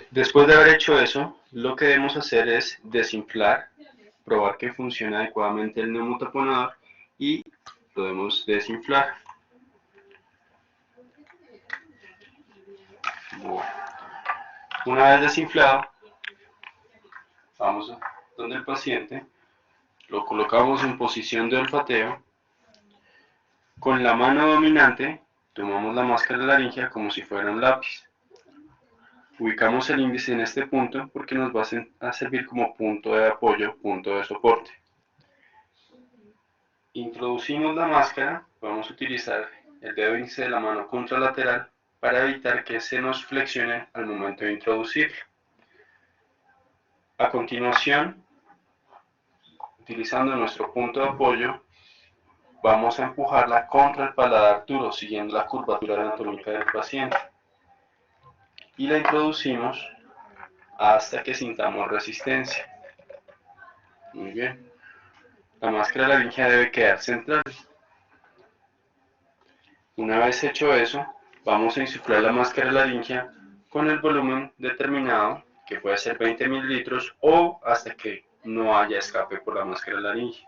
Después de haber hecho eso, lo que debemos hacer es desinflar, probar que funciona adecuadamente el neumotaponador y lo debemos desinflar. Bueno. Una vez desinflado, vamos donde el paciente, lo colocamos en posición de olfateo. Con la mano dominante tomamos la máscara laringea como si fuera un lápiz. Ubicamos el índice en este punto porque nos va a servir como punto de apoyo, punto de soporte. Introducimos la máscara, vamos a utilizar el dedo índice de la mano contralateral para evitar que se nos flexione al momento de introducirlo. A continuación, utilizando nuestro punto de apoyo, vamos a empujarla contra el paladar duro, siguiendo la curvatura anatómica del paciente. Y la introducimos hasta que sintamos resistencia. Muy bien. La máscara laringea debe quedar central. Una vez hecho eso, vamos a insuflar la máscara laringea con el volumen determinado, que puede ser 20 mililitros o hasta que no haya escape por la máscara laringea.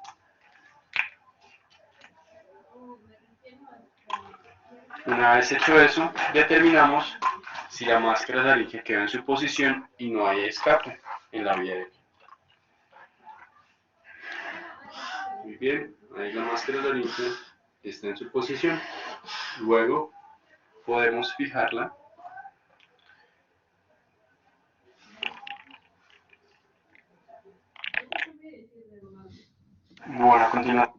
Una vez hecho eso, determinamos si la máscara laringea quedó en su posición y no hay escape en la vía aérea. Muy bien, ahí la máscara laringea está en su posición. Luego podemos fijarla. Bueno, continúa.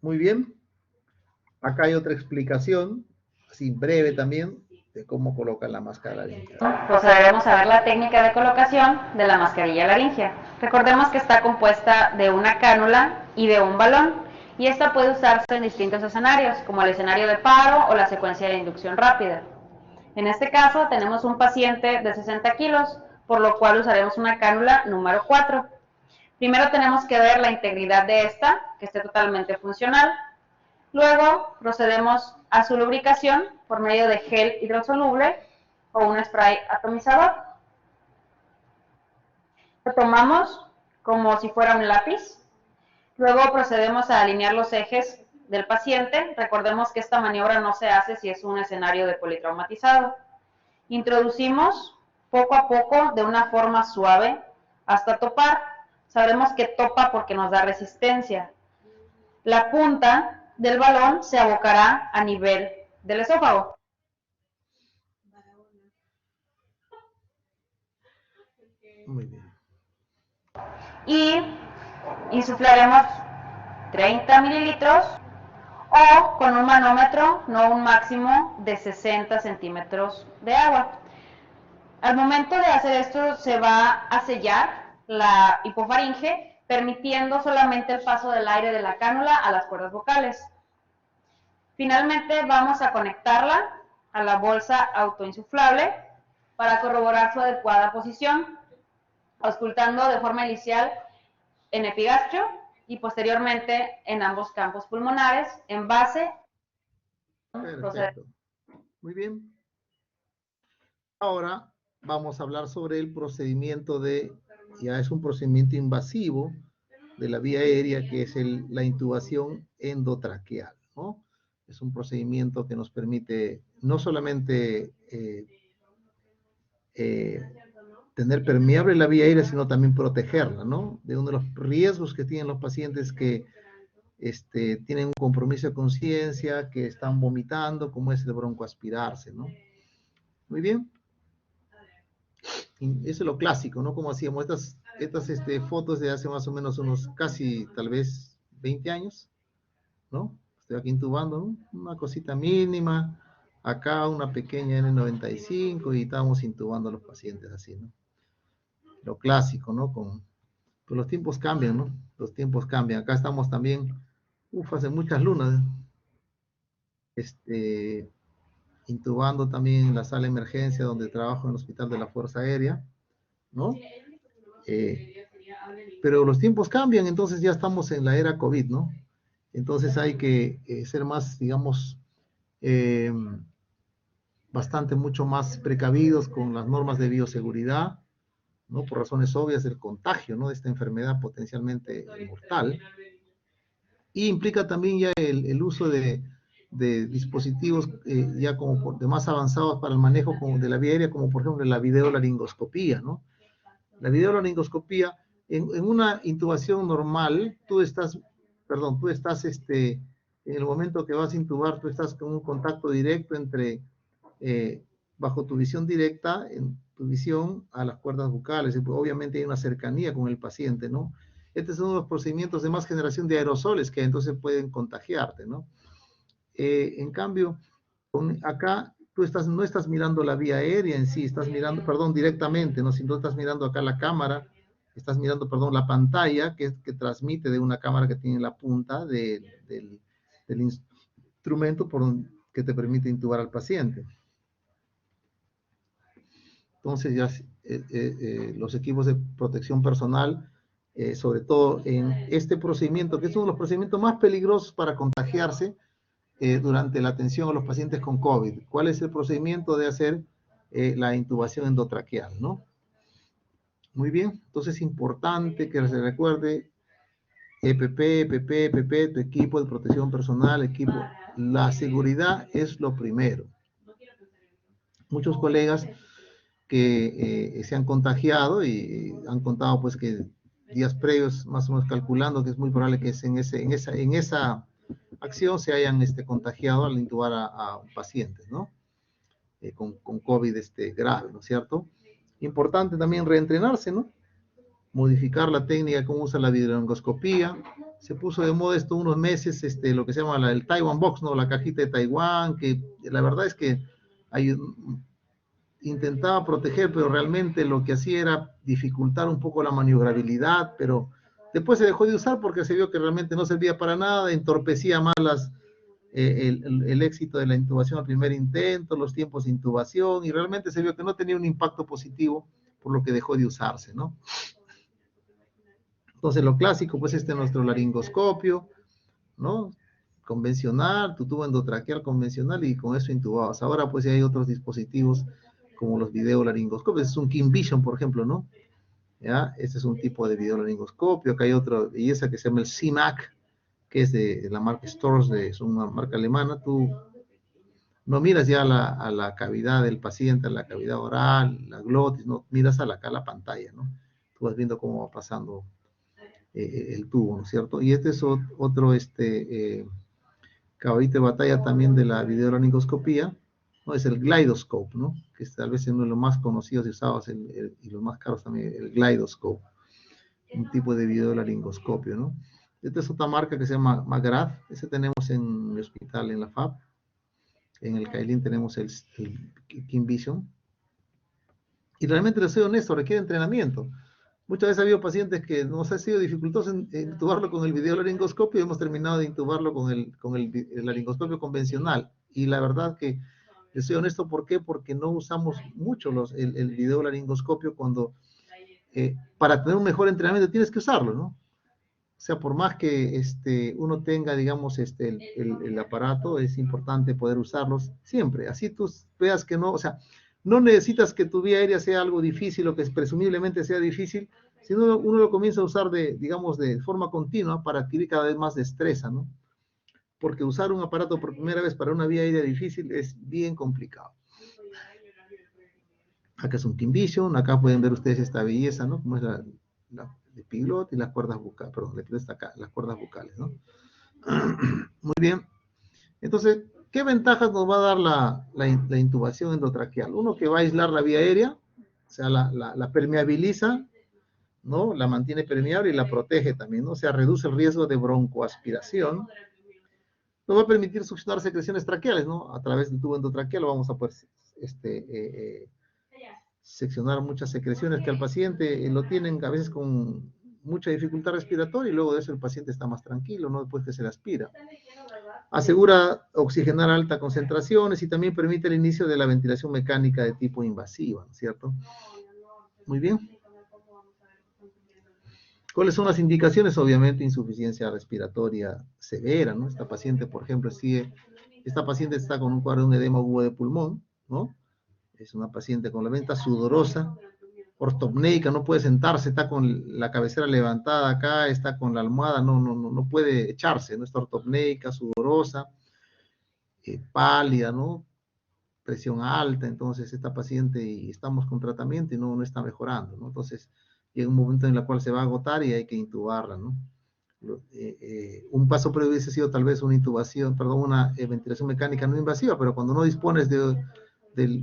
Muy bien. Acá hay otra explicación, así breve también, de cómo colocar la máscara laringea. Procederemos a ver la técnica de colocación de la mascarilla laringea. Recordemos que está compuesta de una cánula y de un balón, y esta puede usarse en distintos escenarios, como el escenario de paro o la secuencia de inducción rápida. En este caso tenemos un paciente de 60 kilos, por lo cual usaremos una cánula número 4. Primero tenemos que ver la integridad de esta, que esté totalmente funcional. Luego procedemos a su lubricación por medio de gel hidrosoluble o un spray atomizador. Tomamos como si fuera un lápiz. Luego procedemos a alinear los ejes del paciente. Recordemos que esta maniobra no se hace si es un escenario de politraumatizado. Introducimos poco a poco de una forma suave hasta topar. Sabremos que topa porque nos da resistencia. La punta del balón se abocará a nivel del esófago. Muy bien. Y insuflaremos 30 mililitros o con un manómetro, no un máximo de 60 centímetros de agua. Al momento de hacer esto se va a sellar la hipofaringe, permitiendo solamente el paso del aire de la cánula a las cuerdas vocales. Finalmente vamos a conectarla a la bolsa autoinsuflable para corroborar su adecuada posición, auscultando de forma inicial en epigastrio y posteriormente en ambos campos pulmonares, en base. Perfecto. Muy bien. Ahora vamos a hablar sobre el procedimiento ya es un procedimiento invasivo de la vía aérea, que es la intubación endotraqueal, ¿no? Es un procedimiento que nos permite no solamente tener permeable la vía aérea, sino también protegerla, ¿no? De uno de los riesgos que tienen los pacientes que tienen un compromiso de conciencia, que están vomitando, como es el broncoaspirarse, ¿no? Muy bien. Y eso es lo clásico, ¿no? Como hacíamos estas fotos de hace más o menos unos casi, tal vez, 20 años, ¿no? Estoy aquí intubando, ¿no? Una cosita mínima, acá una pequeña N95 y estábamos intubando a los pacientes así, ¿no? Lo clásico, ¿no? Pues los tiempos cambian, ¿no? Los tiempos cambian. Acá estamos también, hace muchas lunas, intubando también en la sala de emergencia donde trabajo en el Hospital de la Fuerza Aérea, ¿no? Pero los tiempos cambian, entonces ya estamos en la era COVID, ¿no? Entonces hay que ser más, digamos, mucho más precavidos con las normas de bioseguridad, ¿no? Por razones obvias del contagio, ¿no? De esta enfermedad potencialmente mortal. Y implica también ya el uso de dispositivos ya como de más avanzados para el manejo de la vía aérea, como por ejemplo la videolaringoscopía, ¿no? La videolaringoscopía, en una intubación normal, tú estás en el momento que vas a intubar, tú estás con un contacto directo bajo tu visión directa, en tu visión a las cuerdas vocales, y pues, obviamente hay una cercanía con el paciente, ¿no? Este es uno de los procedimientos de más generación de aerosoles que entonces pueden contagiarte, ¿no? En cambio, acá tú no estás mirando la vía aérea en sí, estás mirando, directamente, ¿no? Si no estás mirando acá la cámara, estás mirando, la pantalla que transmite de una cámara que tiene la punta del instrumento que te permite intubar al paciente. Entonces ya los equipos de protección personal, sobre todo en este procedimiento, que es uno de los procedimientos más peligrosos para contagiarse durante la atención a los pacientes con COVID. ¿Cuál es el procedimiento de hacer la intubación endotraqueal, ¿no? Muy bien, entonces es importante que se recuerde EPP, tu equipo de protección personal, la seguridad es lo primero. Muchos colegas que se han contagiado y han contado pues que días previos, más o menos calculando que es muy probable que en esa acción se hayan contagiado al intubar a pacientes, ¿no? Con COVID grave, ¿no es cierto? Importante también reentrenarse, ¿no? Modificar la técnica, cómo usa la videolaringoscopía. Se puso de moda esto unos meses, lo que se llama el Taiwan Box, ¿no? La cajita de Taiwán, que la verdad es que intentaba proteger, pero realmente lo que hacía era dificultar un poco la maniobrabilidad, pero después se dejó de usar porque se vio que realmente no servía para nada, entorpecía más el éxito de la intubación al primer intento, los tiempos de intubación, y realmente se vio que no tenía un impacto positivo, por lo que dejó de usarse, ¿no? Entonces lo clásico, pues es nuestro laringoscopio, ¿no? Convencional, tu tubo endotraqueal convencional, y con eso intubabas. Ahora pues ya hay otros dispositivos como los videolaringoscopios, es un Kim Vision, por ejemplo, ¿no? ¿ya? Este es un tipo de videolaringoscopio. Acá hay otra belleza que se llama el CIMAC, que es de la marca Storz, es una marca alemana. Tú no miras ya a la cavidad del paciente, a la cavidad oral, la glotis, no, miras acá a la pantalla, ¿no? Tú vas viendo cómo va pasando el tubo, ¿no es cierto? Y este es otro caballito de batalla también de la videolaringoscopía, ¿no? Es el Glidoscope, ¿no? Que tal vez es uno de los más conocidos y usados y los más caros también, el Glidoscope, un tipo de videolaringoscopio, ¿no? Esta es otra marca que se llama McGrath, ese tenemos en el hospital, en la FAB. En el Cailín tenemos el King Vision. Y realmente, les soy honesto, requiere entrenamiento. Muchas veces ha habido pacientes que nos ha sido dificultoso en intubarlo con el videolaringoscopio y hemos terminado de intubarlo con el laringoscopio convencional. Y la verdad que, les soy honesto, ¿por qué? Porque no usamos mucho el videolaringoscopio cuando, para tener un mejor entrenamiento tienes que usarlo, ¿no? O sea, por más que uno tenga, digamos, el aparato, es importante poder usarlos siempre. Así tú veas que no, o sea, no necesitas que tu vía aérea sea algo difícil o que presumiblemente sea difícil, sino uno lo comienza a usar digamos, de forma continua para adquirir cada vez más destreza, ¿no? Porque usar un aparato por primera vez para una vía aérea difícil es bien complicado. Acá es un King Vision, acá pueden ver ustedes esta belleza, ¿no? Como es la epiglotis y las cuerdas bucales, perdón, las cuerdas bucales, ¿no? Muy bien. Entonces, ¿qué ventajas nos va a dar la intubación endotraqueal? Uno, que va a aislar la vía aérea, o sea, la permeabiliza, ¿no? La mantiene permeable y la protege también, ¿no? O sea, reduce el riesgo de broncoaspiración. Nos va a permitir succionar secreciones traqueales, ¿no? A través del tubo endotraqueal vamos a poder seccionar muchas secreciones que al paciente lo tienen a veces con mucha dificultad respiratoria y luego de eso el paciente está más tranquilo, ¿no? Después que se le aspira. Asegura oxigenar a altas concentraciones y también permite el inicio de la ventilación mecánica de tipo invasiva, ¿no es cierto? Muy bien. ¿Cuáles son las indicaciones? Obviamente insuficiencia respiratoria severa, ¿no? Esta paciente, por ejemplo, esta paciente está con un cuadro de un edema agudo de pulmón, ¿no? Es una paciente con la venta sudorosa, ortopneica, no puede sentarse, está con la cabecera levantada acá, está con la almohada, no puede echarse, ¿no? Está ortopneica, sudorosa, pálida, ¿no? Presión alta, entonces esta paciente, y estamos con tratamiento y no está mejorando, ¿no? Entonces llega un momento en el cual se va a agotar y hay que intubarla, ¿no? Un paso previo hubiese sido tal vez una ventilación mecánica no invasiva, pero cuando no dispones de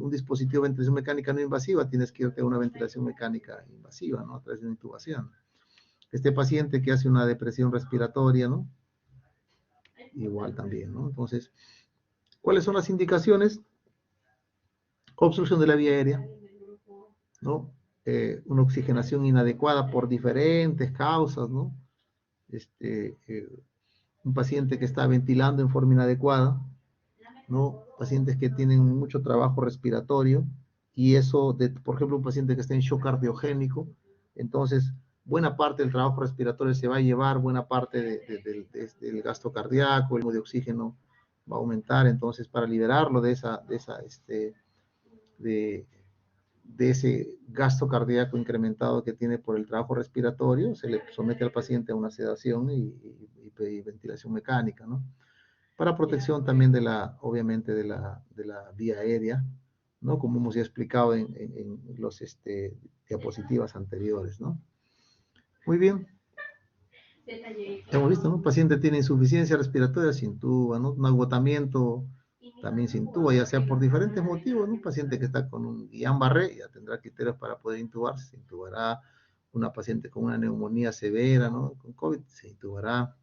un dispositivo de ventilación mecánica no invasiva, tienes que irte a una ventilación mecánica invasiva, ¿no? A través de una intubación. Este paciente que hace una depresión respiratoria, ¿no? Igual también, ¿no? Entonces, ¿cuáles son las indicaciones? Obstrucción de la vía aérea, ¿no? Una oxigenación inadecuada por diferentes causas, ¿no? Un paciente que está ventilando en forma inadecuada, ¿no? Pacientes que tienen mucho trabajo respiratorio y eso, por ejemplo, un paciente que está en shock cardiogénico, entonces buena parte del trabajo respiratorio se va a llevar, buena parte del gasto cardíaco, el volumen de oxígeno va a aumentar, entonces para liberarlo de ese gasto cardíaco incrementado que tiene por el trabajo respiratorio, se le somete al paciente a una sedación y ventilación mecánica, ¿no? Para protección también obviamente de la vía aérea, ¿no? Como hemos ya explicado en los diapositivas anteriores, ¿no? Muy bien. Hemos visto, ¿no? El paciente tiene insuficiencia respiratoria, se intuba, ¿no? Un agotamiento también se intuba, ya sea por diferentes motivos, ¿no? Un paciente que está con un Guillain-Barré ya tendrá criterios para poder intubarse, se intubará. Una paciente con una neumonía severa, ¿no? Con COVID, se intubará.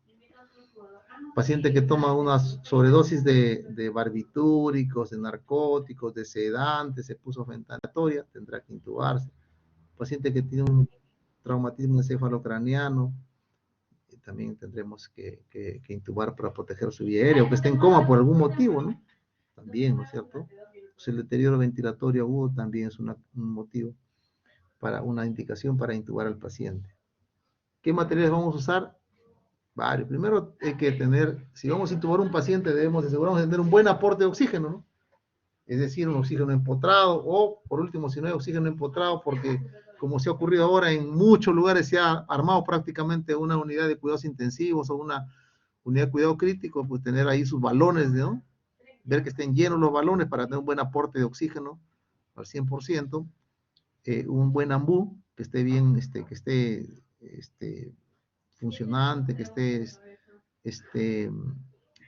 Paciente que toma una sobredosis de barbitúricos, de narcóticos, de sedantes, se puso ventilatoria, tendrá que intubarse. Paciente que tiene un traumatismo encefalocraniano, también tendremos que intubar para proteger su vía aérea, o que esté en coma por algún motivo, ¿no? También, ¿no es cierto? Pues el deterioro ventilatorio agudo también es un motivo para una indicación para intubar al paciente. ¿Qué materiales vamos a usar? Varios. Primero hay que tener, si vamos a intubar un paciente, debemos asegurarnos de tener un buen aporte de oxígeno, ¿no? es decir, un oxígeno empotrado, o por último, si no hay oxígeno empotrado, porque como se ha ocurrido ahora en muchos lugares, se ha armado prácticamente una unidad de cuidados intensivos o una unidad de cuidado crítico, pues tener ahí sus balones, ¿no? Ver que estén llenos los balones para tener un buen aporte de oxígeno al 100%, un buen ambú, que esté bien, que esté funcionante, que esté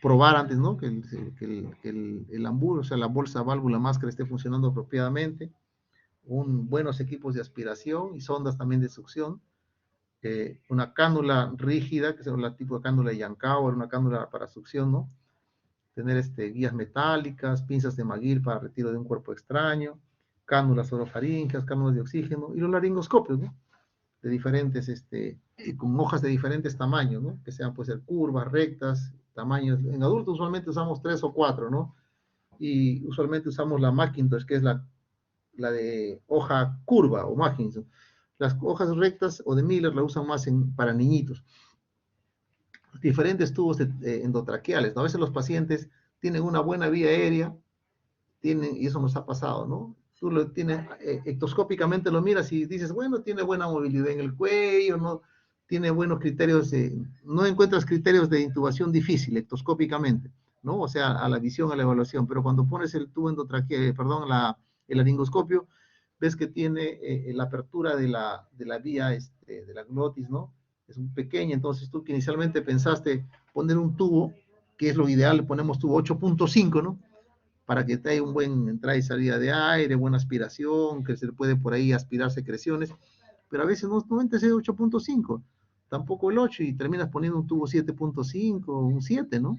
probar antes, ¿no? Que el ambú, o sea, la bolsa, válvula, máscara esté funcionando apropiadamente, buenos equipos de aspiración y sondas también de succión, una cánula rígida, que es la tipo de cánula de Yankauer, una cánula para succión, ¿no? Tener guías metálicas, pinzas de McGill para retiro de un cuerpo extraño, cánulas orofaríngeas, cánulas de oxígeno, y los laringoscopios, ¿no? De diferentes, con hojas de diferentes tamaños, ¿no? Que sean, puede ser curvas, rectas, tamaños. En adultos usualmente usamos 3 o 4, ¿no? Y usualmente usamos la Macintosh, que es la de hoja curva o Macintosh. Las hojas rectas o de Miller la usan más para niñitos. Diferentes tubos endotraqueales, ¿no? A veces los pacientes tienen una buena vía aérea, y eso nos ha pasado, ¿no? Tú lo tienes, ectoscópicamente lo miras y dices, bueno, tiene buena movilidad en el cuello, no tiene buenos criterios, no encuentras criterios de intubación difícil ectoscópicamente, ¿no? O sea, a la visión, a la evaluación, pero cuando pones el tubo endotraqueal, el laringoscopio, ves que tiene la apertura de la vía, de la glotis, ¿no? Es muy pequeña, entonces tú que inicialmente pensaste poner un tubo, que es lo ideal, ponemos tubo 8.5, ¿no? Para que te haya un buen entrada y salida de aire, buena aspiración, que se le puede por ahí aspirar secreciones, pero a veces no entra ese 8.5, tampoco el 8, y terminas poniendo un tubo 7.5, un 7, ¿no?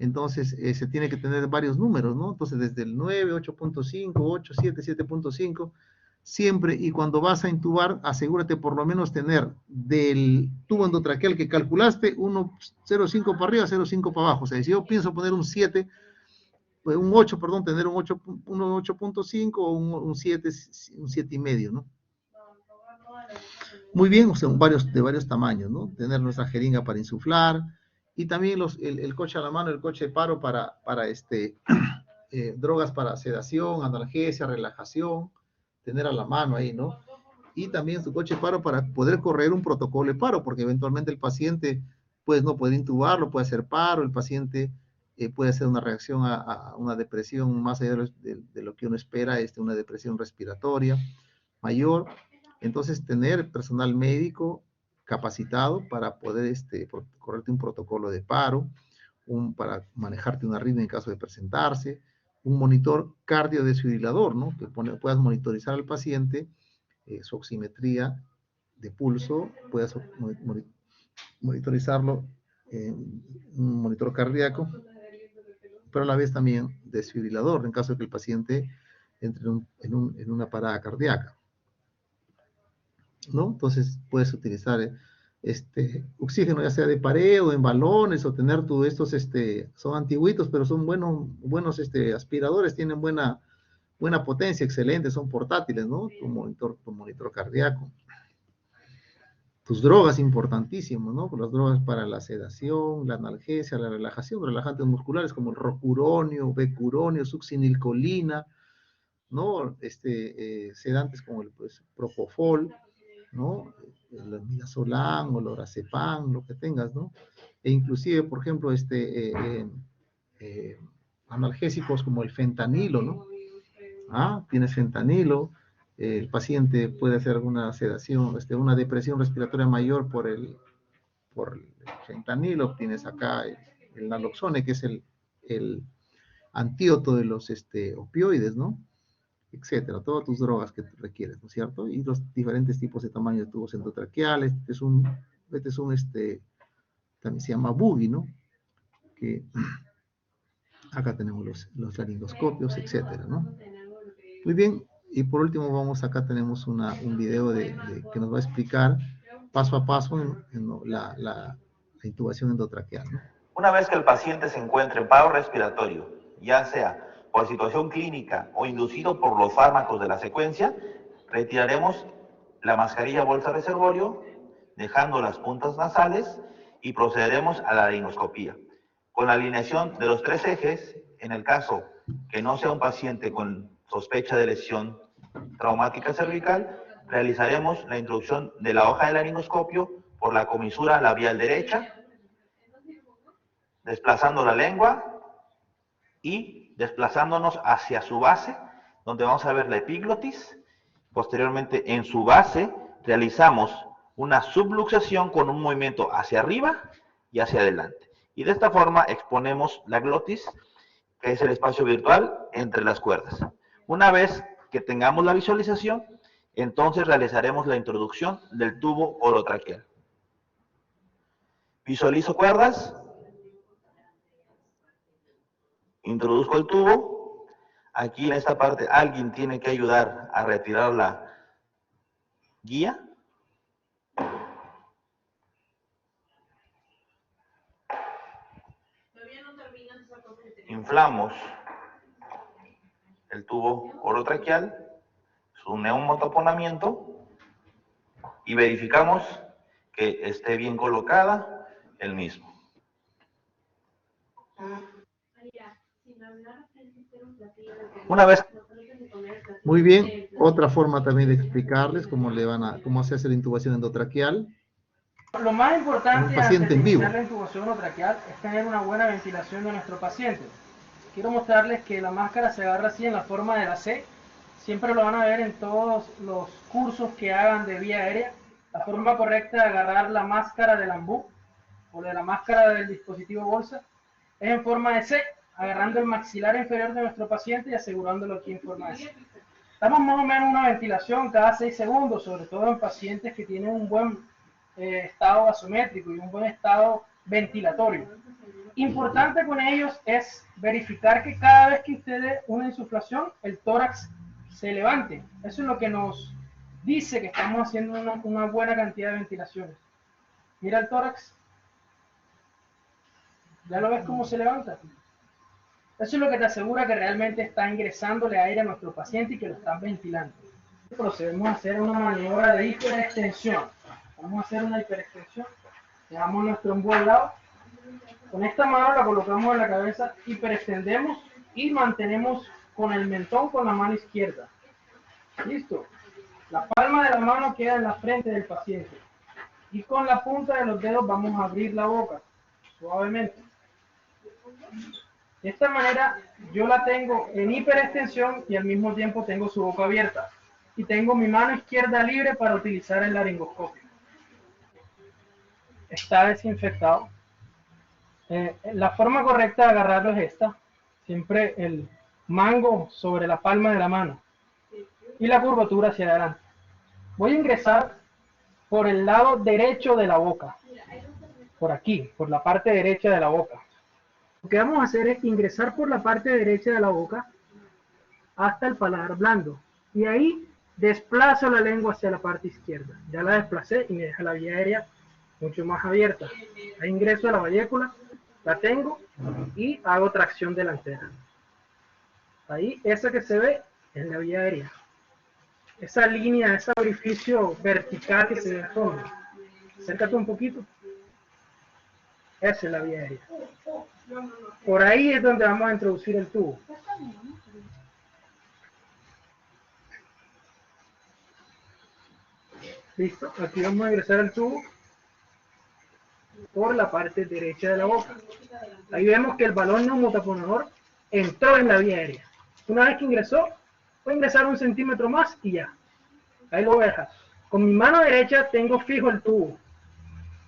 Entonces se tiene que tener varios números, ¿no? Entonces desde el 9, 8.5, 8, 7, 7.5, siempre, y cuando vas a intubar, asegúrate por lo menos tener del tubo endotraqueal que calculaste, 0.5 para arriba, 0.5 para abajo. O sea, si yo pienso poner un 7, un 8, perdón, tener un 8.5 o un 7, un 7,5, ¿no? Muy bien, o sea, de varios tamaños, ¿no? Tener nuestra jeringa para insuflar, y también el coche a la mano, el coche de paro para drogas para sedación, analgesia, relajación, tener a la mano ahí, ¿no? Y también su coche de paro para poder correr un protocolo de paro, porque eventualmente el paciente, pues, no puede intubarlo, puede hacer paro, el paciente puede hacer una reacción a una depresión más allá de lo que uno espera, una depresión respiratoria mayor. Entonces, tener personal médico capacitado para poder correrte un protocolo de paro, para manejarte una arritmia en caso de presentarse, un monitor cardiodesfibrilador, ¿no? Que puedas monitorizar al paciente, su oximetría de pulso, puedas monitorizarlo en un monitor cardíaco, pero a la vez también desfibrilador en caso de que el paciente entre en una parada cardíaca, ¿no? Entonces puedes utilizar oxígeno ya sea de pared o en balones, o tener estos, son antiguitos, pero son buenos aspiradores, tienen buena potencia, excelente, son portátiles, ¿no? Tu monitor cardíaco. Tus drogas, importantísimo, ¿no? Las drogas para la sedación, la analgesia, la relajación, relajantes musculares como el rocuronio, becuronio, succinilcolina, ¿no? Sedantes como el propofol, ¿no? El midazolam o el lorazepam, lo que tengas, ¿no? E inclusive, por ejemplo, analgésicos como el fentanilo, ¿no? Tienes fentanilo, el paciente puede hacer alguna sedación, una depresión respiratoria mayor por el fentanilo. Tienes acá el naloxone, que es el antídoto de los opioides, ¿no? Etcétera, todas tus drogas que requieres, ¿no es cierto? Y los diferentes tipos de tamaño de tubos endotraqueales. También se llama boogie, ¿no? Que acá tenemos los laringoscopios, etcétera, ¿no? Muy bien, y por último acá tenemos un video que nos va a explicar paso a paso la intubación endotraqueal, ¿no? Una vez que el paciente se encuentre en paro respiratorio, ya sea por situación clínica o inducido por los fármacos de la secuencia, retiraremos la mascarilla bolsa reservorio, dejando las puntas nasales, y procederemos a la laringoscopía. Con la alineación de los 3 ejes, en el caso que no sea un paciente con sospecha de lesión traumática cervical, realizaremos la introducción de la hoja de laringoscopio por la comisura labial derecha, desplazando la lengua y desplazándonos hacia su base, donde vamos a ver la epiglotis. Posteriormente, en su base, realizamos una subluxación con un movimiento hacia arriba y hacia adelante. Y de esta forma exponemos la glotis, que es el espacio virtual entre las cuerdas. Una vez que tengamos la visualización, entonces realizaremos la introducción del tubo orotraqueal. Visualizo cuerdas, introduzco el tubo. Aquí en esta parte alguien tiene que ayudar a retirar la guía. Inflamos el tubo orotraqueal, su neumotaponamiento, y verificamos que esté bien colocada el mismo. Una vez. Muy bien, otra forma también de explicarles cómo se hace la intubación endotraqueal. Lo más importante Un paciente antes en de vivo. iniciar la intubación orotraqueal es tener una buena ventilación de nuestro paciente. Quiero mostrarles que la máscara se agarra así en la forma de la C. Siempre lo van a ver en todos los cursos que hagan de vía aérea. La forma correcta de agarrar la máscara del ambú o de la máscara del dispositivo bolsa es en forma de C, agarrando el maxilar inferior de nuestro paciente y asegurándolo aquí en forma de C. Damos más o menos una ventilación cada 6 segundos, sobre todo en pacientes que tienen un buen estado vasométrico y un buen estado ventilatorio. Importante con ellos es verificar que cada vez que usted dé una insuflación, el tórax se levante. Eso es lo que nos dice que estamos haciendo una buena cantidad de ventilaciones. Mira el tórax. ¿Ya lo ves cómo se levanta? Eso es lo que te asegura que realmente está ingresándole aire a nuestro paciente y que lo están ventilando. Procedemos a hacer una maniobra de hiperextensión. Vamos a hacer una hiperextensión. Dejamos nuestro embudo al lado. Con esta mano la colocamos en la cabeza, hiperextendemos y mantenemos con el mentón con la mano izquierda. Listo. La palma de la mano queda en la frente del paciente. Y con la punta de los dedos vamos a abrir la boca, suavemente. De esta manera yo la tengo en hiperextensión y al mismo tiempo tengo su boca abierta. Y tengo mi mano izquierda libre para utilizar el laringoscopio. Está desinfectado. La forma correcta de agarrarlo es esta. Siempre el mango sobre la palma de la mano. Y la curvatura hacia adelante. Voy a ingresar por el lado derecho de la boca. Por aquí, por la parte derecha de la boca. Lo que vamos a hacer es ingresar por la parte derecha de la boca hasta el paladar blando. Y ahí desplazo la lengua hacia la parte izquierda. Ya la desplacé y me deja la vía aérea mucho más abierta. Ahí ingreso a la vallécula, la tengo y hago tracción delantera. Ahí, esa que se ve es la vía aérea. Esa línea, ese orificio vertical que se ve al fondo. Acércate un poquito. Esa es la vía aérea. Por ahí es donde vamos a introducir el tubo. Listo, aquí vamos a ingresar el tubo por la parte derecha de la boca. Ahí vemos que el balón neumotaponador entró en la vía aérea. Una vez que ingresó, voy a ingresar 1 centímetro más y ya. Ahí lo voy a dejar. Con mi mano derecha tengo fijo el tubo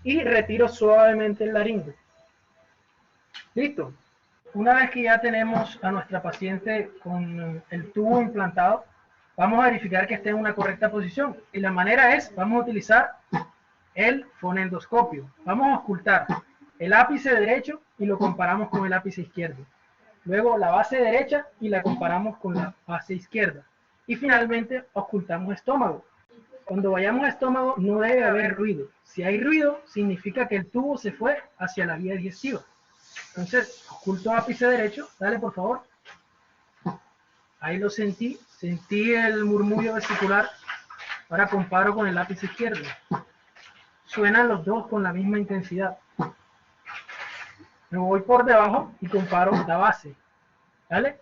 y retiro suavemente el laringe. Listo. Una vez que ya tenemos a nuestra paciente con el tubo implantado, vamos a verificar que esté en una correcta posición. Y la manera es, vamos a utilizar el fonendoscopio. Vamos a ocultar el ápice derecho y lo comparamos con el ápice izquierdo. Luego la base derecha y la comparamos con la base izquierda. Y finalmente ocultamos estómago. Cuando vayamos a estómago no debe haber ruido. Si hay ruido, significa que el tubo se fue hacia la vía digestiva. Entonces, oculto ápice derecho. Dale, por favor. Ahí lo sentí. Sentí el murmullo vesicular. Ahora comparo con el ápice izquierdo. Suenan los dos con la misma intensidad. Me voy por debajo y comparo la base. ¿Vale?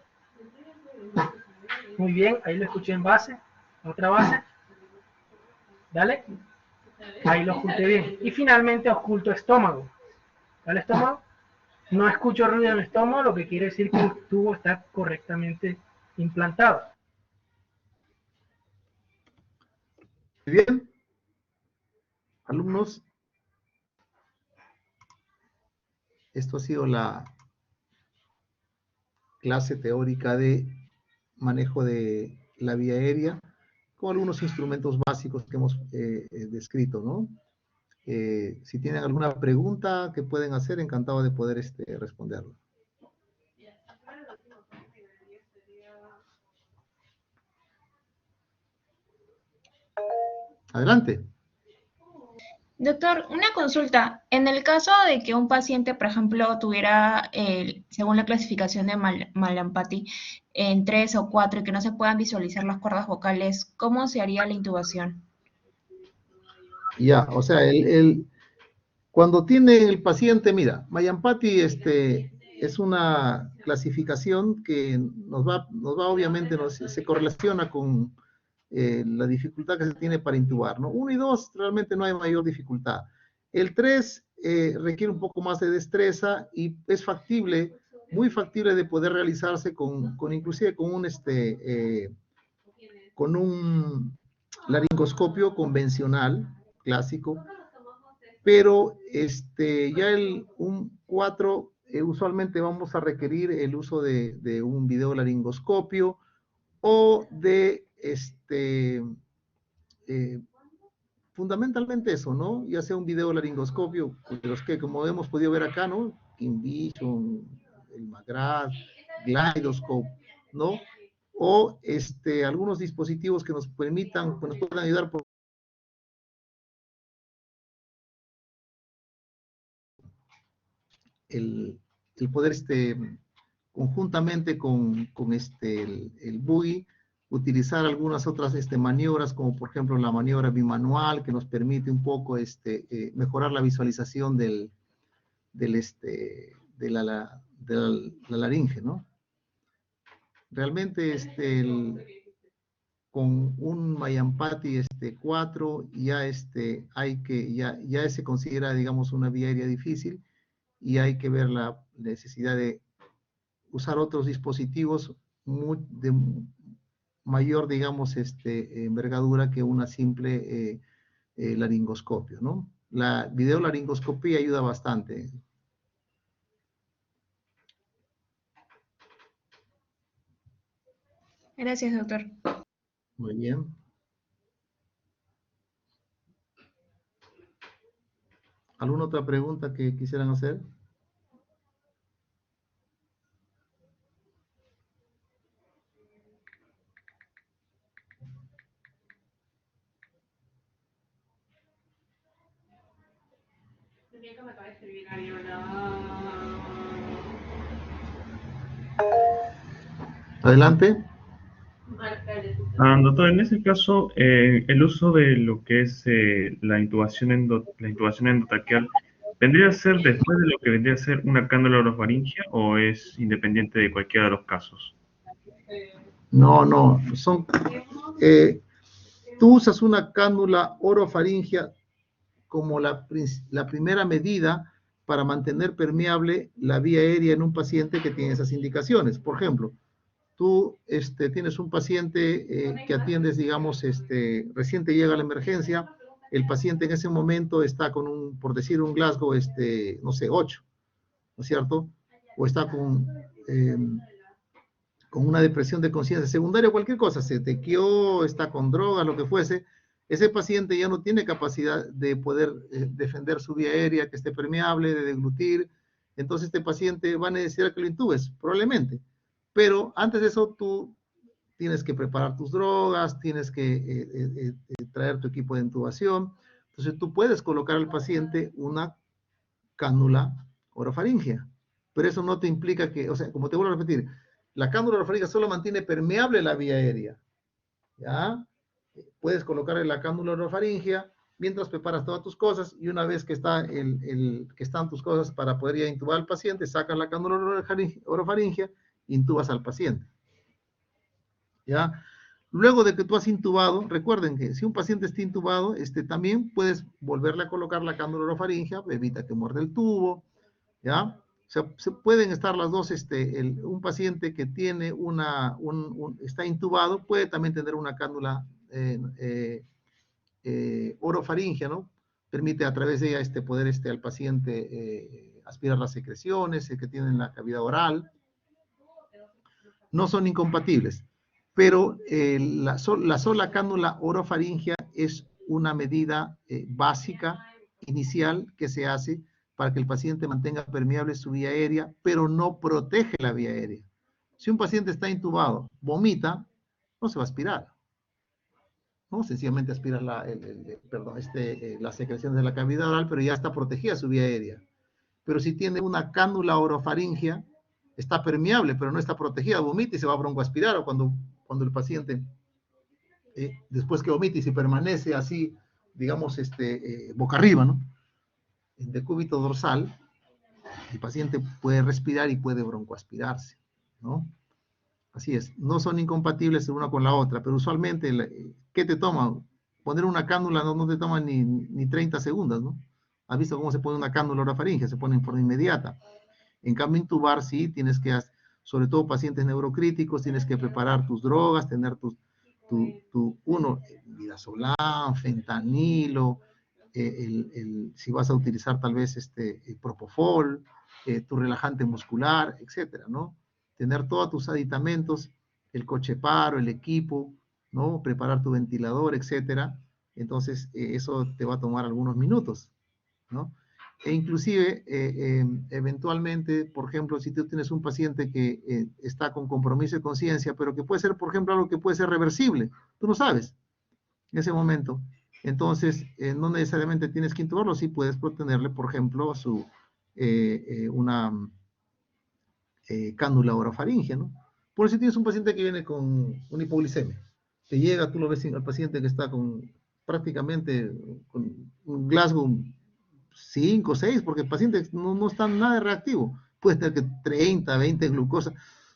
Muy bien, ahí lo escuché en base. Otra base. Dale. Ahí lo oculté bien. Y finalmente oculto estómago. ¿Dale estómago? No escucho ruido en el estómago, lo que quiere decir que el tubo está correctamente implantado. Muy bien. Alumnos, esto ha sido la clase teórica de manejo de la vía aérea con algunos instrumentos básicos que hemos descrito, ¿no? Si tienen alguna pregunta que pueden hacer, encantado de poder responderlo. Adelante. Doctor, una consulta. En el caso de que un paciente, por ejemplo, tuviera, según la clasificación de Mallampati, en 3 o 4 y que no se puedan visualizar las cuerdas vocales, ¿cómo se haría la intubación? Ya, o sea, cuando tiene el paciente, mira, Mallampati es una clasificación que nos va obviamente, se correlaciona con la dificultad que se tiene para intubar, ¿no? 1 y 2 realmente no hay mayor dificultad. El 3 requiere un poco más de destreza y es factible, muy factible de poder realizarse inclusive con un laringoscopio convencional, clásico, pero ya un 4 usualmente vamos a requerir el uso de un videolaringoscopio o de fundamentalmente eso, ¿no? Ya sea un videolaringoscopio, de los que como hemos podido ver acá, ¿no? Invision, el McGrath, Glidoscope, ¿no? O algunos dispositivos que nos permitan, que nos puedan ayudar por el poder conjuntamente con el buggy, utilizar algunas otras maniobras, como por ejemplo la maniobra bimanual, que nos permite un poco mejorar la visualización de la laringe, ¿no? Realmente con un Mallampati 4 ya ya se considera, digamos, una vía aérea difícil y hay que ver la necesidad de usar otros dispositivos de mayor, digamos, envergadura que una simple laringoscopio, ¿no? La videolaringoscopía ayuda bastante. Gracias, doctor. Muy bien. ¿Alguna otra pregunta que quisieran hacer? Adelante. Doctor, en ese caso, el uso de lo que es la intubación endotraqueal, ¿vendría a ser después de lo que vendría a ser una cánula orofaringia o es independiente de cualquiera de los casos? No, tú usas una cánula orofaringia como la primera medida para mantener permeable la vía aérea en un paciente que tiene esas indicaciones. Por ejemplo, tú tienes un paciente que atiendes, digamos, reciente llega a la emergencia, el paciente en ese momento está con por decir, un Glasgow, no sé, 8, ¿no es cierto? O está con una depresión de conciencia secundaria, cualquier cosa, se tequió, está con drogas, lo que fuese, ese paciente ya no tiene capacidad de poder defender su vía aérea, que esté permeable, de deglutir, entonces este paciente va a necesitar que lo intubes, probablemente. Pero antes de eso tú tienes que preparar tus drogas, tienes que traer tu equipo de intubación. Entonces tú puedes colocar al paciente una cánula orofaringia, pero eso no te implica que, o sea, como te vuelvo a repetir, la cánula orofaringia solo mantiene permeable la vía aérea, ¿ya? Puedes colocarle la cánula orofaringia mientras preparas todas tus cosas y una vez que están tus cosas para poder ya intubar al paciente, sacas la cánula orofaringia, intubas al paciente. ¿ya? Luego de que tú has intubado, recuerden que si un paciente está intubado, también puedes volverle a colocar la cánula orofaringea, evita que muerde el tubo, ¿ya? O sea, se pueden estar las dos, un paciente que tiene está intubado puede también tener una cánula orofaringea, ¿no? Permite a través de ella poder al paciente aspirar las secreciones que tiene en la cavidad oral. No son incompatibles, pero la sola cánula orofaringea es una medida básica, inicial, que se hace para que el paciente mantenga permeable su vía aérea, pero no protege la vía aérea. Si un paciente está intubado, vomita, no se va a aspirar, ¿no? Sencillamente aspira las secreciones de la cavidad oral, pero ya está protegida su vía aérea. Pero si tiene una cánula orofaringea, está permeable, pero no está protegida, vomita y se va a broncoaspirar, o cuando el paciente, después que vomita y se permanece así, digamos, boca arriba, ¿no? En decúbito dorsal, el paciente puede respirar y puede broncoaspirarse, ¿no? Así es, no son incompatibles una con la otra, pero usualmente, ¿qué te toma? Poner una cánula no te toma ni 30 segundos, ¿no? ¿Has visto cómo se pone una cánula orofaringea? Se pone en forma inmediata. En cambio, intubar, sí, tienes que, sobre todo pacientes neurocríticos, tienes que preparar tus drogas, tener midazolam, fentanilo, si vas a utilizar tal vez el propofol, tu relajante muscular, etcétera, ¿no? Tener todos tus aditamentos, el cocheparo, el equipo, ¿no? Preparar tu ventilador, etcétera. Entonces, eso te va a tomar algunos minutos, ¿no? E inclusive, eventualmente, por ejemplo, si tú tienes un paciente que está con compromiso de conciencia, pero que puede ser, por ejemplo, algo que puede ser reversible, tú no sabes en ese momento. Entonces, no necesariamente tienes que intubarlo, sí puedes tenerle, por ejemplo, una cánula orofaringea, ¿no? Por si tienes un paciente que viene con una hipoglicemia, te llega, tú lo ves al paciente que está prácticamente con un Glasgow 5, 6, porque el paciente no está nada reactivo. Puede tener que 30, 20 glucosa.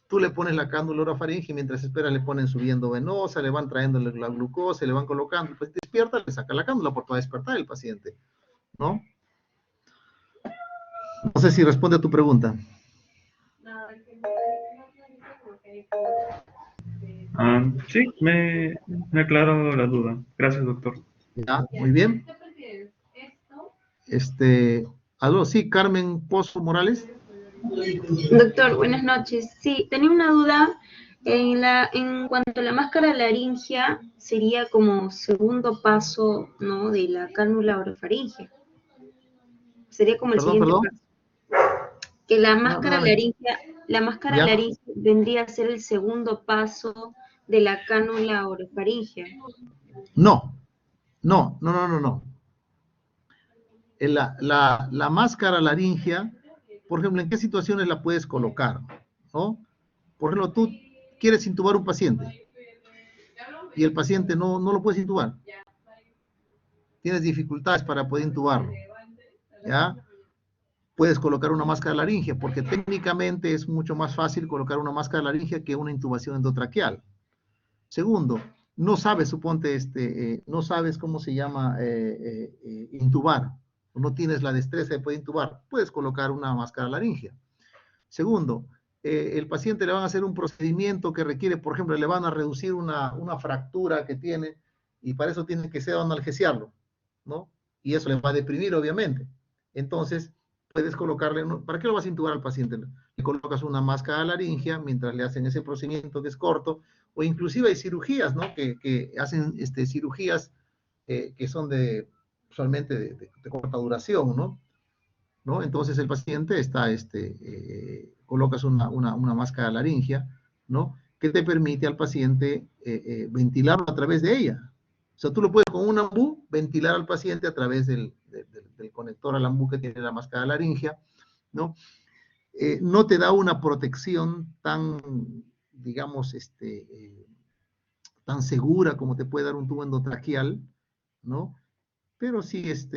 Tú le pones la cánula orofaringea y mientras espera le ponen subiendo venosa, le van trayendo la glucosa, le van colocando. El paciente despierta, le saca la cánula porque va a despertar el paciente, ¿no? No sé si responde a tu pregunta. Sí, me aclaró la duda. Gracias, doctor. Ya, muy bien. Aló, sí, Carmen Pozo Morales. Doctor, buenas noches. Sí, tenía una duda. En cuanto a la máscara laringea, sería como segundo paso, ¿no? De la cánula orofaringea. Sería como el siguiente paso. Que la máscara laringea vendría a ser el segundo paso de la cánula orofaringea. No. La máscara laringea, por ejemplo, ¿en qué situaciones la puedes colocar? ¿No? Por ejemplo, tú quieres intubar un paciente y el paciente no lo puedes intubar. Tienes dificultades para poder intubarlo, ¿ya? Puedes colocar una máscara laringea, porque técnicamente es mucho más fácil colocar una máscara laringea que una intubación endotraqueal. Segundo, no sabes, suponte, no sabes cómo se llama intubar, o no tienes la destreza de poder intubar, puedes colocar una máscara laringea. Segundo, el paciente le van a hacer un procedimiento que requiere, por ejemplo, le van a reducir una fractura que tiene, y para eso tienen que ser analgesiarlo, ¿no? Y eso le va a deprimir, obviamente. Entonces, puedes colocarle, ¿para qué lo vas a intubar al paciente? Le colocas una máscara laringea mientras le hacen ese procedimiento que es corto, o inclusive hay cirugías, ¿no? Que hacen cirugías que son usualmente de corta duración, ¿no? Entonces el paciente colocas una máscara laringea, ¿no? Que te permite al paciente ventilarlo a través de ella. O sea, tú lo puedes con un ambú ventilar al paciente a través del conector al ambú que tiene la máscara laringea, ¿no? No te da una protección tan, digamos, tan segura como te puede dar un tubo endotraqueal, ¿no? Pero sí, esa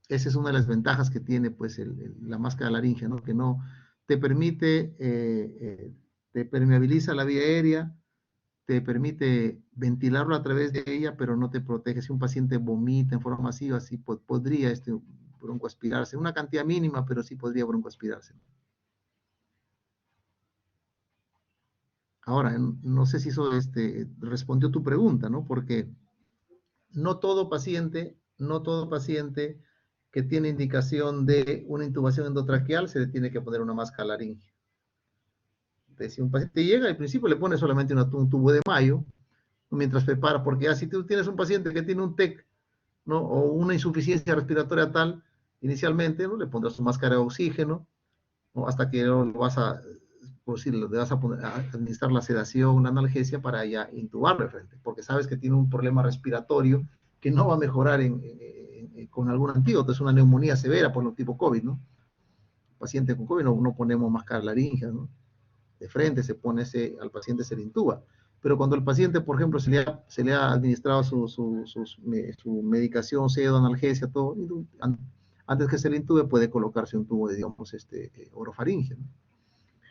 es una de las ventajas que tiene, pues, la máscara laringea, ¿no? Que no te permite, te permeabiliza la vía aérea, te permite ventilarlo a través de ella, pero no te protege. Si un paciente vomita en forma masiva, sí podría broncoaspirarse, una cantidad mínima, pero sí podría broncoaspirarse. Ahora, no sé si eso respondió tu pregunta, ¿no? Porque no todo paciente que tiene indicación de una intubación endotraqueal se le tiene que poner una máscara laringe. Entonces, si un paciente llega, al principio le pone solamente un tubo de mayo, mientras prepara, porque ya si tú tienes un paciente que tiene un TEC, ¿no? O una insuficiencia respiratoria tal, inicialmente, ¿no? Le pondrás su máscara de oxígeno, ¿no? Hasta que lo vas a, por decir, le vas a administrar la sedación, la analgesia para ya intubarlo de frente, porque sabes que tiene un problema respiratorio que no va a mejorar con algún antídoto, es una neumonía severa por lo tipo COVID, ¿no? Paciente con COVID no ponemos máscara laringea, ¿no? De frente se pone al paciente se le intuba. Pero cuando el paciente, por ejemplo, se le ha administrado su medicación, sedo, analgesia, todo, antes que se le intube puede colocarse un tubo de, digamos, orofaringeo, ¿no?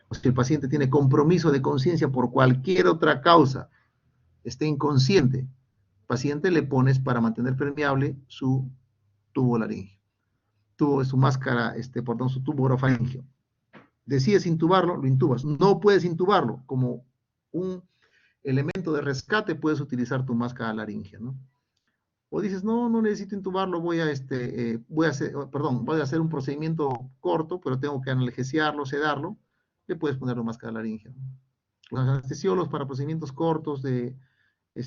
O si el paciente tiene compromiso de conciencia por cualquier otra causa, esté inconsciente, paciente le pones para mantener permeable su tubo laringeo, su máscara, su tubo orofaringeo. Decides intubarlo, lo intubas. No puedes intubarlo, como un elemento de rescate puedes utilizar tu máscara laringea, ¿no? O dices, no necesito intubarlo, voy a hacer un procedimiento corto, pero tengo que analgesiarlo, sedarlo, le puedes poner la máscara laringea, ¿no? Los anestesiólogos para procedimientos cortos,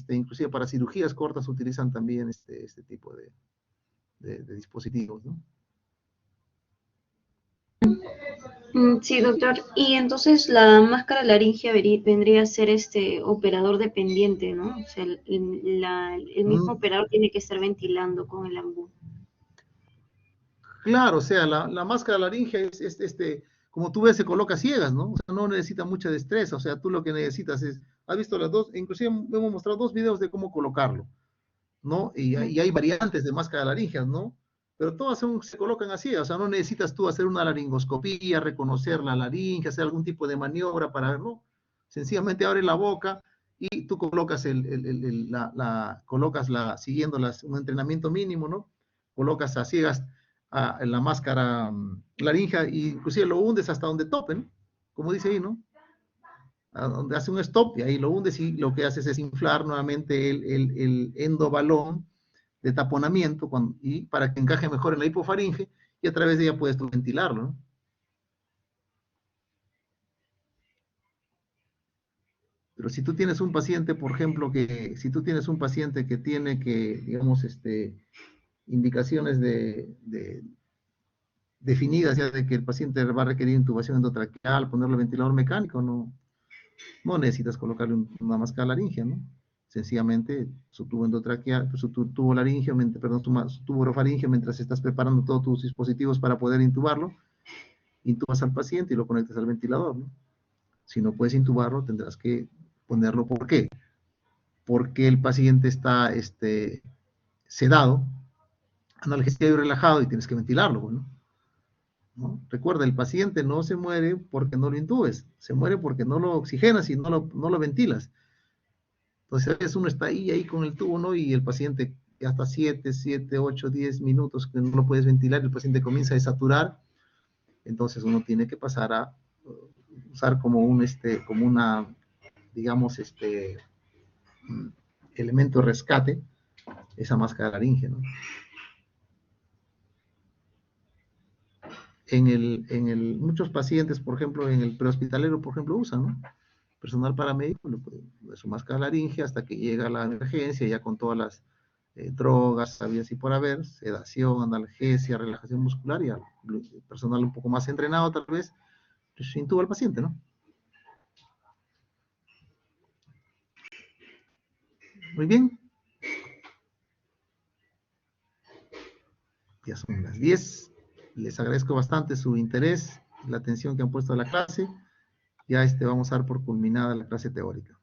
inclusive para cirugías cortas, utilizan también este tipo de dispositivos, ¿no? Sí, doctor. Y entonces la máscara laringea vendría a ser operador dependiente, ¿no? O sea, el mismo operador tiene que estar ventilando con el ambú. Claro, o sea, la máscara laringea como tú ves, se coloca ciegas, ¿no? O sea, no necesita mucha destreza, o sea, tú lo que necesitas has visto las dos, inclusive hemos mostrado 2 videos de cómo colocarlo, ¿no? Y hay variantes de máscara laringea, ¿no? Pero todas se colocan así, o sea, no necesitas tú hacer una laringoscopía, reconocer la laringe, hacer algún tipo de maniobra para, ¿no? Sencillamente abre la boca y tú colocas siguiendo un entrenamiento mínimo, ¿no? Colocas a ciegas la máscara laringea y inclusive lo hundes hasta donde tope, ¿no? Como dice ahí, ¿no? A donde hace un stop y ahí lo hundes y lo que haces es inflar nuevamente el endobalón de taponamiento y para que encaje mejor en la hipofaringe y a través de ella puedes tú ventilarlo, ¿no? Pero si tú tienes un paciente, por ejemplo, que tiene digamos, indicaciones definidas ya de que el paciente va a requerir intubación endotraqueal, ponerle ventilador mecánico, no necesitas colocarle una máscara laringea, ¿no? Sencillamente su tubo endotraqueal, su tubo laringeo, su tubo orofaringeo, mientras estás preparando todos tus dispositivos para poder intubarlo, intubas al paciente y lo conectas al ventilador, ¿no? Si no puedes intubarlo, tendrás que ponerlo. ¿Por qué? Porque el paciente está sedado, analgésico y relajado y tienes que ventilarlo, ¿no? Recuerda, el paciente no se muere porque no lo intubes, se muere porque no lo oxigenas y no lo ventilas. Entonces, a veces uno está ahí con el tubo, ¿no? Y el paciente hasta 7, 8, 10 minutos que no lo puedes ventilar, el paciente comienza a desaturar, entonces uno tiene que pasar a usar como una, digamos, elemento de rescate, esa máscara laringea, ¿no? Muchos pacientes, por ejemplo, en el prehospitalero, por ejemplo, usan, ¿no? Personal paramédico, su máscara laringea hasta que llega la emergencia, ya con todas las drogas, sabidas y por haber, sedación, analgesia, relajación muscular, y el personal un poco más entrenado tal vez, pues intuba al paciente, ¿no? Muy bien. Ya son las 10. Les agradezco bastante su interés, la atención que han puesto a la clase. Ya vamos a dar por culminada la clase teórica.